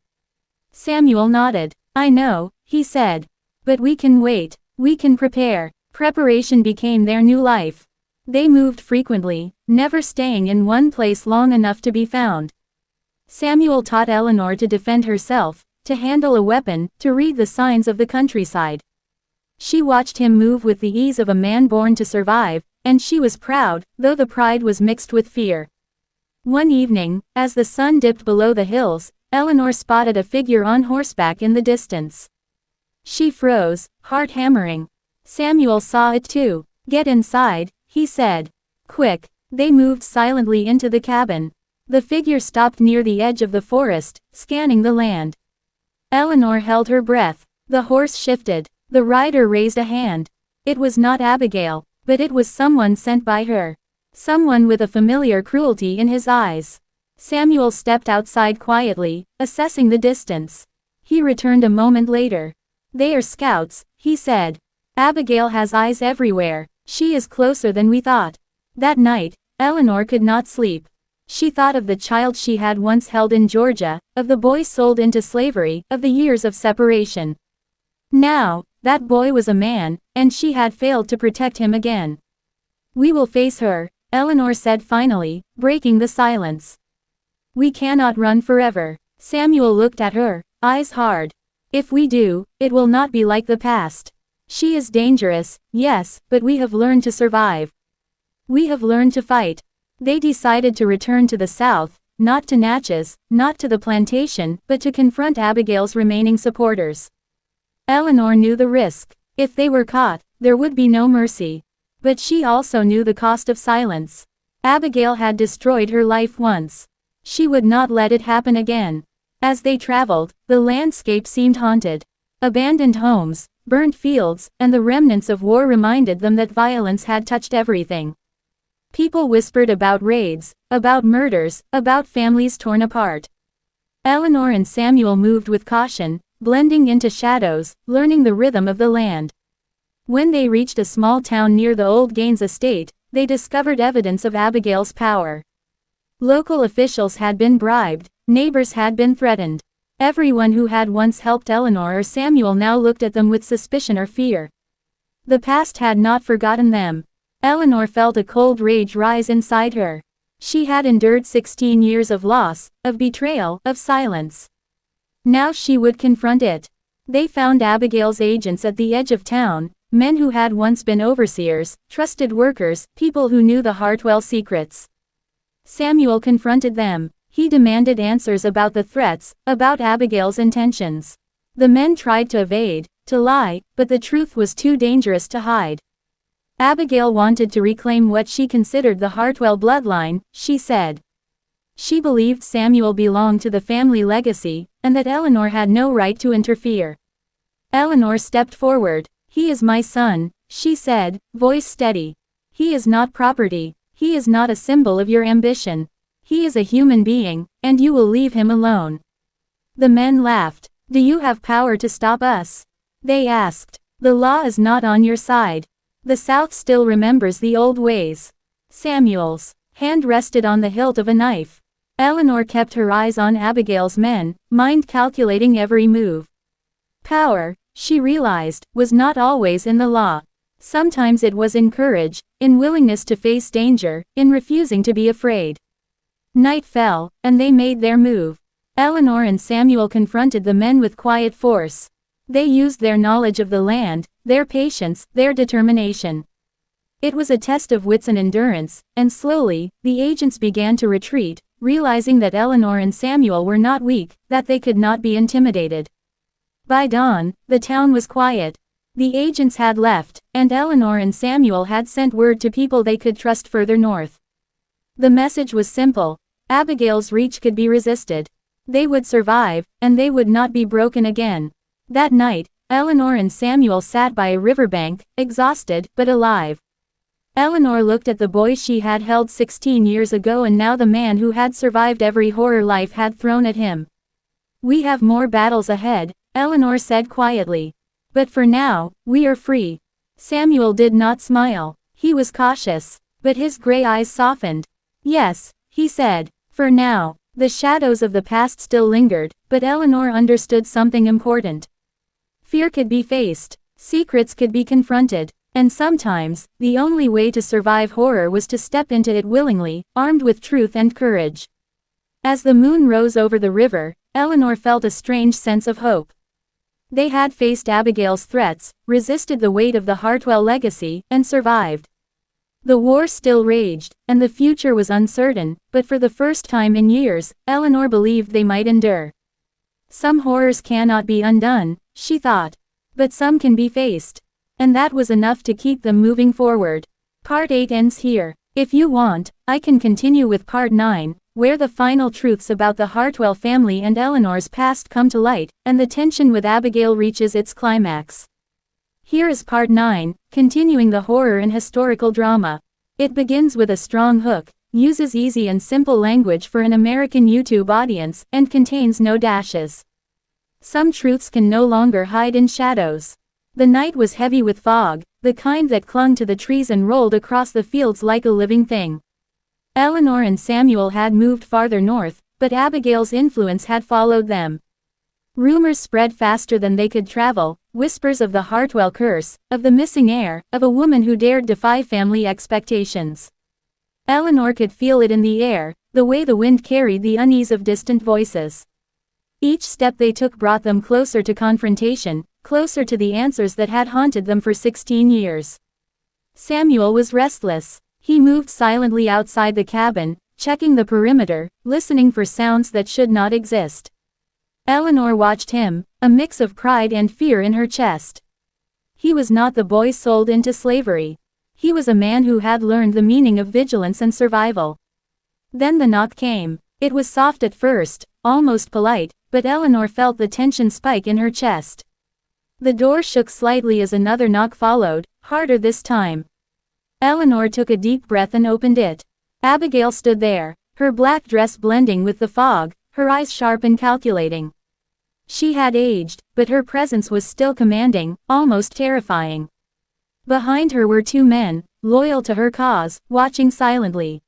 Samuel nodded. "I know," he said. "But we can wait. We can prepare." Preparation became their new life. They moved frequently, never staying in one place long enough to be found. Samuel taught Eleanor to defend herself, to handle a weapon, to read the signs of the countryside. She watched him move with the ease of a man born to survive, and she was proud, though the pride was mixed with fear. One evening, as the sun dipped below the hills, Eleanor spotted a figure on horseback in the distance. She froze, heart hammering. Samuel saw it too. "Get inside," he said. "Quick." They moved silently into the cabin. The figure stopped near the edge of the forest, scanning the land. Eleanor held her breath. The horse shifted. The rider raised a hand. It was not Abigail, but it was someone sent by her. Someone with a familiar cruelty in his eyes. Samuel stepped outside quietly, assessing the distance. He returned a moment later. "They are scouts," he said. "Abigail has eyes everywhere. She is closer than we thought." That night, Eleanor could not sleep. She thought of the child she had once held in Georgia, of the boy sold into slavery, of the years of separation. Now, that boy was a man, and she had failed to protect him again. "We will face her," Eleanor said finally, breaking the silence. "We cannot run forever." Samuel looked at her, eyes hard. "If we do, it will not be like the past. She is dangerous, yes, but we have learned to survive. We have learned to fight." They decided to return to the south, not to Natchez, not to the plantation, but to confront Abigail's remaining supporters. Eleanor knew the risk. If they were caught, there would be no mercy. But she also knew the cost of silence. Abigail had destroyed her life once. She would not let it happen again. As they traveled, the landscape seemed haunted. Abandoned homes, burnt fields, and the remnants of war reminded them that violence had touched everything. People whispered about raids, about murders, about families torn apart. Eleanor and Samuel moved with caution, blending into shadows, learning the rhythm of the land. When they reached a small town near the old Gaines estate, they discovered evidence of Abigail's power. Local officials had been bribed, neighbors had been threatened. Everyone who had once helped Eleanor or Samuel now looked at them with suspicion or fear. The past had not forgotten them. Eleanor felt a cold rage rise inside her. She had endured 16 years of loss, of betrayal, of silence. Now she would confront it. They found Abigail's agents at the edge of town, men who had once been overseers, trusted workers, people who knew the Hartwell secrets. Samuel confronted them. He demanded answers about the threats, about Abigail's intentions. The men tried to evade, to lie, but the truth was too dangerous to hide. Abigail wanted to reclaim what she considered the Hartwell bloodline, she said. She believed Samuel belonged to the family legacy, and that Eleanor had no right to interfere. Eleanor stepped forward. "He is my son," she said, voice steady. "He is not property. He is not a symbol of your ambition. He is a human being, and you will leave him alone." The men laughed. "Do you have power to stop us?" they asked. "The law is not on your side. The South still remembers the old ways." Samuel's hand rested on the hilt of a knife. Eleanor kept her eyes on Abigail's men, mind calculating every move. Power, she realized, was not always in the law. Sometimes it was in courage, in willingness to face danger, in refusing to be afraid. Night fell, and they made their move. Eleanor and Samuel confronted the men with quiet force. They used their knowledge of the land, their patience, their determination. It was a test of wits and endurance, and slowly, the agents began to retreat, realizing that Eleanor and Samuel were not weak, that they could not be intimidated. By dawn, the town was quiet. The agents had left, and Eleanor and Samuel had sent word to people they could trust further north. The message was simple: Abigail's reach could be resisted. They would survive, and they would not be broken again. That night, Eleanor and Samuel sat by a riverbank, exhausted, but alive. Eleanor looked at the boy she had held 16 years ago and now the man who had survived every horror life had thrown at him. "We have more battles ahead," Eleanor said quietly. "But for now, we are free." Samuel did not smile. He was cautious, but his gray eyes softened. "Yes," he said, "for now." The shadows of the past still lingered, but Eleanor understood something important. Fear could be faced, secrets could be confronted, and sometimes, the only way to survive horror was to step into it willingly, armed with truth and courage. As the moon rose over the river, Eleanor felt a strange sense of hope. They had faced Abigail's threats, resisted the weight of the Hartwell legacy, and survived. The war still raged, and the future was uncertain, but for the first time in years, Eleanor believed they might endure. Some horrors cannot be undone, she thought. But some can be faced. And that was enough to keep them moving forward. Part 8 ends here. If you want, I can continue with Part 9, where the final truths about the Hartwell family and Eleanor's past come to light, and the tension with Abigail reaches its climax. Here is Part 9, continuing the horror and historical drama. It begins with a strong hook, uses easy and simple language for an American YouTube audience, and contains no dashes. Some truths can no longer hide in shadows. The night was heavy with fog, the kind that clung to the trees and rolled across the fields like a living thing. Eleanor and Samuel had moved farther north, but Abigail's influence had followed them. Rumors spread faster than they could travel, whispers of the Hartwell curse, of the missing heir, of a woman who dared defy family expectations. Eleanor could feel it in the air, the way the wind carried the unease of distant voices. Each step they took brought them closer to confrontation, closer to the answers that had haunted them for 16 years. Samuel was restless. He moved silently outside the cabin, checking the perimeter, listening for sounds that should not exist. Eleanor watched him, a mix of pride and fear in her chest. He was not the boy sold into slavery. He was a man who had learned the meaning of vigilance and survival. Then the knock came. It was soft at first, almost polite, but Eleanor felt the tension spike in her chest. The door shook slightly as another knock followed, harder this time. Eleanor took a deep breath and opened it. Abigail stood there, her black dress blending with the fog, her eyes sharp and calculating. She had aged, but her presence was still commanding, almost terrifying. Behind her were two men, loyal to her cause, watching silently.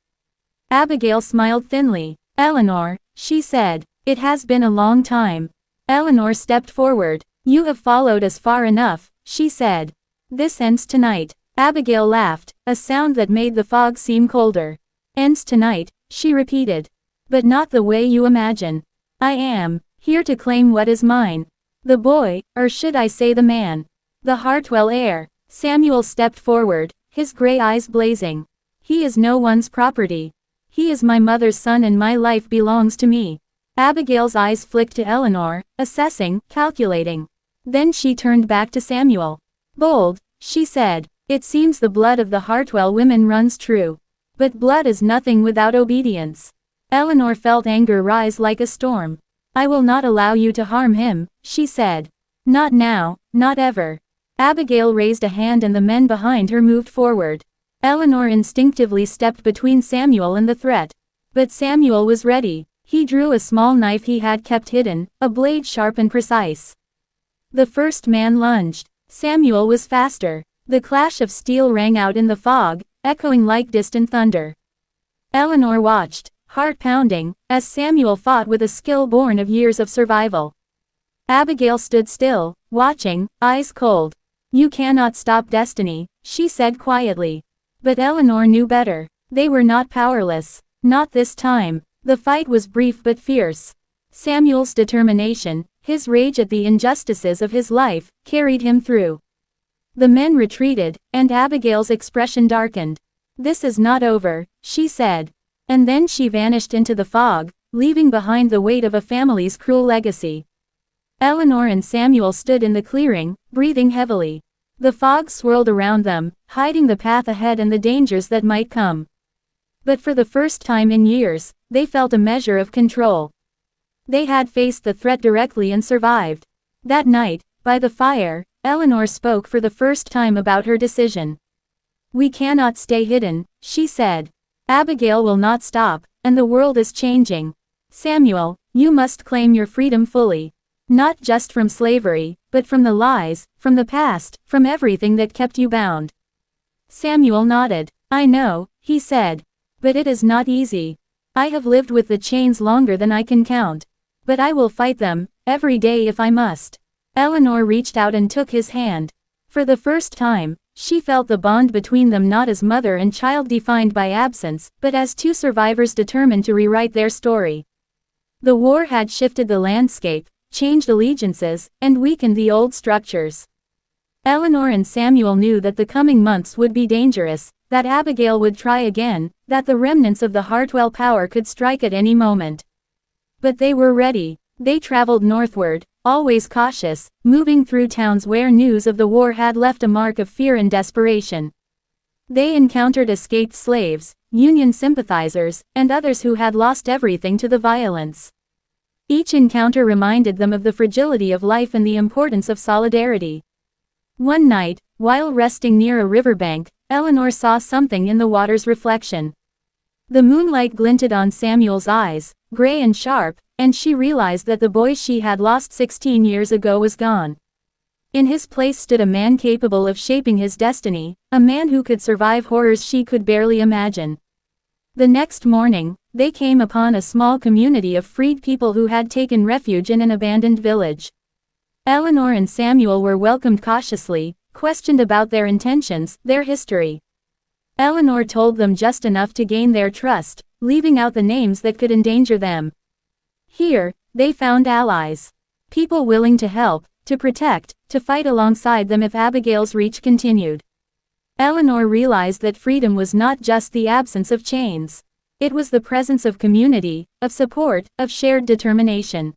Abigail smiled thinly. "Eleanor," she said, "it has been a long time." Eleanor stepped forward. "You have followed us far enough," she said. "This ends tonight." Abigail laughed, a sound that made the fog seem colder. "Ends tonight," she repeated. "But not the way you imagine. I am here to claim what is mine. The boy, or should I say the man. The Hartwell heir." Samuel stepped forward, his gray eyes blazing. "He is no one's property. He is my mother's son and my life belongs to me." Abigail's eyes flicked to Eleanor, assessing, calculating. Then she turned back to Samuel. "Bold," she said. "It seems the blood of the Hartwell women runs true. But blood is nothing without obedience." Eleanor felt anger rise like a storm. "I will not allow you to harm him," she said. "Not now, not ever." Abigail raised a hand and the men behind her moved forward. Eleanor instinctively stepped between Samuel and the threat. But Samuel was ready. He drew a small knife he had kept hidden, a blade sharp and precise. The first man lunged. Samuel was faster. The clash of steel rang out in the fog, echoing like distant thunder. Eleanor watched, heart pounding, as Samuel fought with a skill born of years of survival. Abigail stood still, watching, eyes cold. You cannot stop destiny, she said quietly. But Eleanor knew better. They were not powerless. Not this time. The fight was brief but fierce. Samuel's determination, his rage at the injustices of his life, carried him through. The men retreated, and Abigail's expression darkened. This is not over, she said. And then she vanished into the fog, leaving behind the weight of a family's cruel legacy. Eleanor and Samuel stood in the clearing, breathing heavily. The fog swirled around them, hiding the path ahead and the dangers that might come. But for the first time in years, they felt a measure of control. They had faced the threat directly and survived. That night, by the fire, Eleanor spoke for the first time about her decision. We cannot stay hidden, she said. Abigail will not stop, and the world is changing. Samuel, you must claim your freedom fully. Not just from slavery, but from the lies, from the past, from everything that kept you bound. Samuel nodded. I know, he said. But it is not easy. I have lived with the chains longer than I can count. But I will fight them, every day if I must. Eleanor reached out and took his hand. For the first time, she felt the bond between them not as mother and child defined by absence, but as two survivors determined to rewrite their story. The war had shifted the landscape, changed allegiances, and weakened the old structures. Eleanor and Samuel knew that the coming months would be dangerous, that Abigail would try again, that the remnants of the Hartwell power could strike at any moment. But they were ready. They traveled northward, always cautious, moving through towns where news of the war had left a mark of fear and desperation. They encountered escaped slaves, Union sympathizers, and others who had lost everything to the violence. Each encounter reminded them of the fragility of life and the importance of solidarity. One night, while resting near a riverbank, Eleanor saw something in the water's reflection. The moonlight glinted on Samuel's eyes, gray and sharp, and she realized that the boy she had lost 16 years ago was gone. In his place stood a man capable of shaping his destiny, a man who could survive horrors she could barely imagine. The next morning, they came upon a small community of freed people who had taken refuge in an abandoned village. Eleanor and Samuel were welcomed cautiously, questioned about their intentions, their history. Eleanor told them just enough to gain their trust, leaving out the names that could endanger them. Here, they found allies. People willing to help, to protect, to fight alongside them if Abigail's reach continued. Eleanor realized that freedom was not just the absence of chains. It was the presence of community, of support, of shared determination.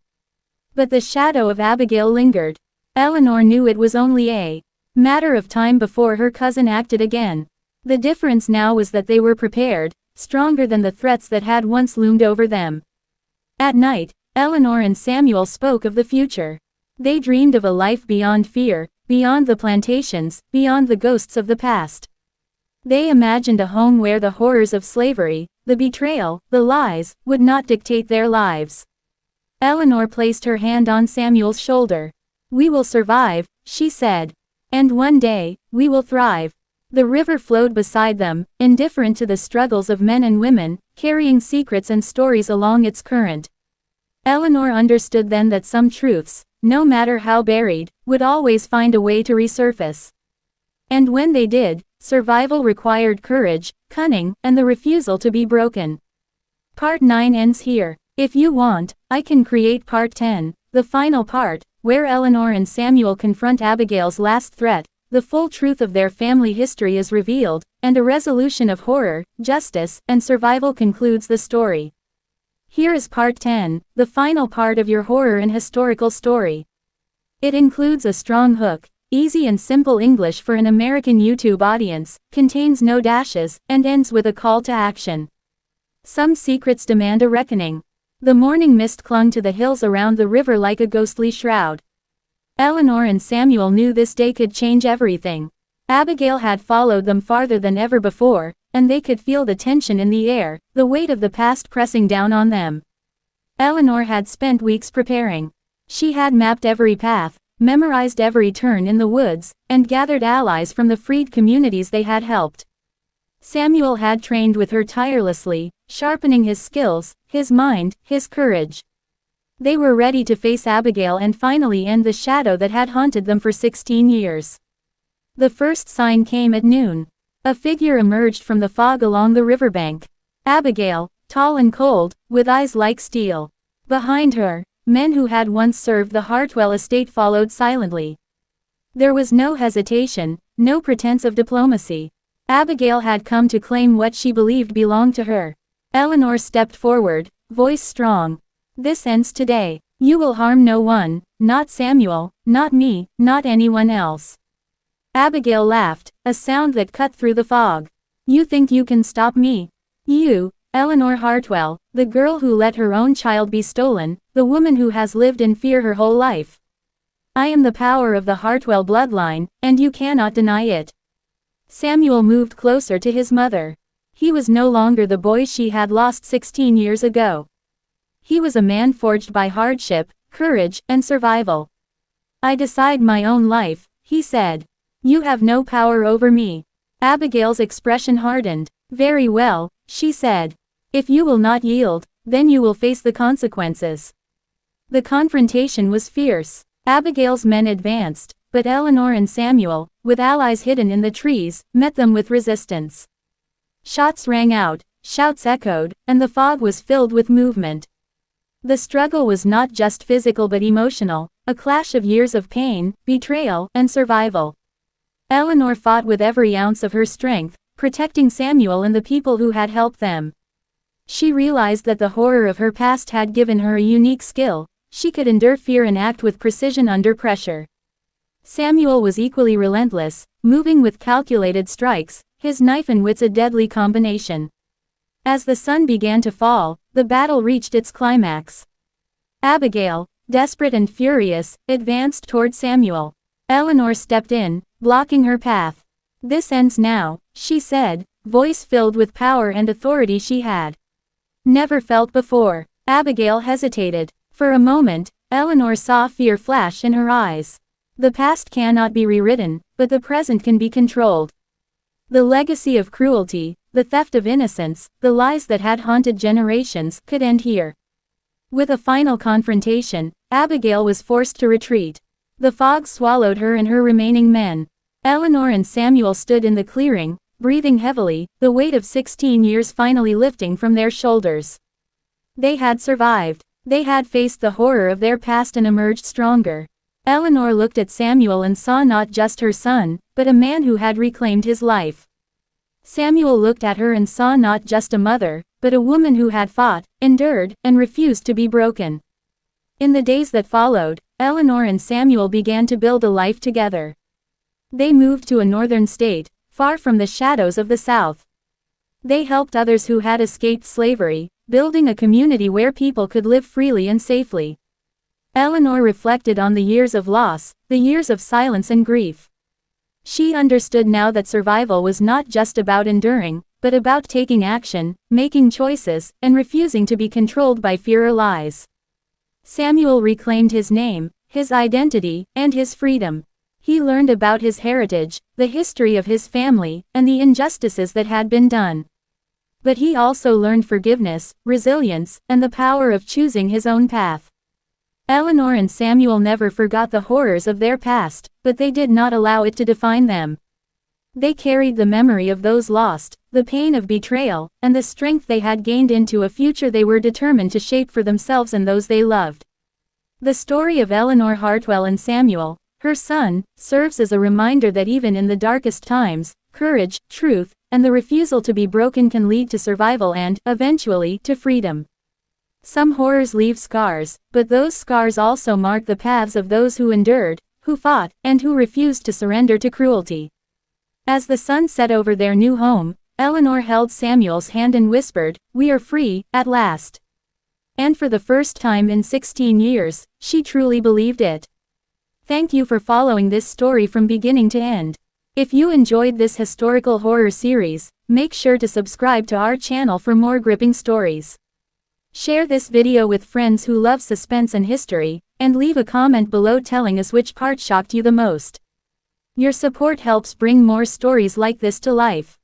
But the shadow of Abigail lingered. Eleanor knew it was only a matter of time before her cousin acted again. The difference now was that they were prepared, stronger than the threats that had once loomed over them. At night, Eleanor and Samuel spoke of the future. They dreamed of a life beyond fear, beyond the plantations, beyond the ghosts of the past. They imagined a home where the horrors of slavery, the betrayal, the lies, would not dictate their lives. Eleanor placed her hand on Samuel's shoulder. We will survive, she said. And one day, we will thrive. The river flowed beside them, indifferent to the struggles of men and women, carrying secrets and stories along its current. Eleanor understood then that some truths, no matter how buried, would always find a way to resurface. And when they did, survival required courage, cunning, and the refusal to be broken. Part 9 ends here. If you want, I can create Part 10, the final part, where Eleanor and Samuel confront Abigail's last threat, the full truth of their family history is revealed, and a resolution of horror, justice, and survival concludes the story. Here is Part 10, the final part of your horror and historical story. It includes a strong hook, easy and simple English for an American YouTube audience, contains no dashes, and ends with a call to action. Some secrets demand a reckoning. The morning mist clung to the hills around the river like a ghostly shroud. Eleanor and Samuel knew this day could change everything. Abigail had followed them farther than ever before, and they could feel the tension in the air, the weight of the past pressing down on them. Eleanor had spent weeks preparing. She had mapped every path, memorized every turn in the woods, and gathered allies from the freed communities they had helped. Samuel had trained with her tirelessly, sharpening his skills, his mind, his courage. They were ready to face Abigail and finally end the shadow that had haunted them for 16 years. The first sign came at noon. A figure emerged from the fog along the riverbank. Abigail, tall and cold, with eyes like steel. Behind her, men who had once served the Hartwell estate followed silently. There was no hesitation, no pretense of diplomacy. Abigail had come to claim what she believed belonged to her. Eleanor stepped forward, voice strong. "This ends today. You will harm no one, not Samuel, not me, not anyone else." Abigail laughed, a sound that cut through the fog. "You think you can stop me? You, Eleanor Hartwell, the girl who let her own child be stolen, the woman who has lived in fear her whole life. I am the power of the Hartwell bloodline, and you cannot deny it." Samuel moved closer to his mother. He was no longer the boy she had lost 16 years ago. He was a man forged by hardship, courage, and survival. "I decide my own life," he said. "You have no power over me." Abigail's expression hardened. "Very well," she said. "If you will not yield, then you will face the consequences." The confrontation was fierce. Abigail's men advanced, but Eleanor and Samuel, with allies hidden in the trees, met them with resistance. Shots rang out, shouts echoed, and the fog was filled with movement. The struggle was not just physical but emotional, a clash of years of pain, betrayal, and survival. Eleanor fought with every ounce of her strength, protecting Samuel and the people who had helped them. She realized that the horror of her past had given her a unique skill. She could endure fear and act with precision under pressure. Samuel was equally relentless, moving with calculated strikes, his knife and wits a deadly combination. As the sun began to fall, the battle reached its climax. Abigail, desperate and furious, advanced toward Samuel. Eleanor stepped in, blocking her path. "This ends now," she said, voice filled with power and authority she had never felt before. Abigail hesitated. For a moment, Eleanor saw fear flash in her eyes. The past cannot be rewritten, but the present can be controlled. The legacy of cruelty, the theft of innocence, the lies that had haunted generations, could end here. With a final confrontation, Abigail was forced to retreat. The fog swallowed her and her remaining men. Eleanor and Samuel stood in the clearing, breathing heavily, the weight of 16 years finally lifting from their shoulders. They had survived. They had faced the horror of their past and emerged stronger. Eleanor looked at Samuel and saw not just her son, but a man who had reclaimed his life. Samuel looked at her and saw not just a mother, but a woman who had fought, endured, and refused to be broken. In the days that followed, Eleanor and Samuel began to build a life together. They moved to a northern state, far from the shadows of the South. They helped others who had escaped slavery, building a community where people could live freely and safely. Eleanor reflected on the years of loss, the years of silence and grief. She understood now that survival was not just about enduring, but about taking action, making choices, and refusing to be controlled by fear or lies. Samuel reclaimed his name, his identity, and his freedom. He learned about his heritage, the history of his family, and the injustices that had been done. But he also learned forgiveness, resilience, and the power of choosing his own path. Eleanor and Samuel never forgot the horrors of their past, but they did not allow it to define them. They carried the memory of those lost, the pain of betrayal, and the strength they had gained into a future they were determined to shape for themselves and those they loved. The story of Eleanor Hartwell and Samuel, her son, serves as a reminder that even in the darkest times, courage, truth, and the refusal to be broken can lead to survival and, eventually, to freedom. Some horrors leave scars, but those scars also mark the paths of those who endured, who fought, and who refused to surrender to cruelty. As the sun set over their new home, Eleanor held Samuel's hand and whispered, "We are free, at last." And for the first time in 16 years, she truly believed it. Thank you for following this story from beginning to end. If you enjoyed this historical horror series, make sure to subscribe to our channel for more gripping stories. Share this video with friends who love suspense and history, and leave a comment below telling us which part shocked you the most. Your support helps bring more stories like this to life.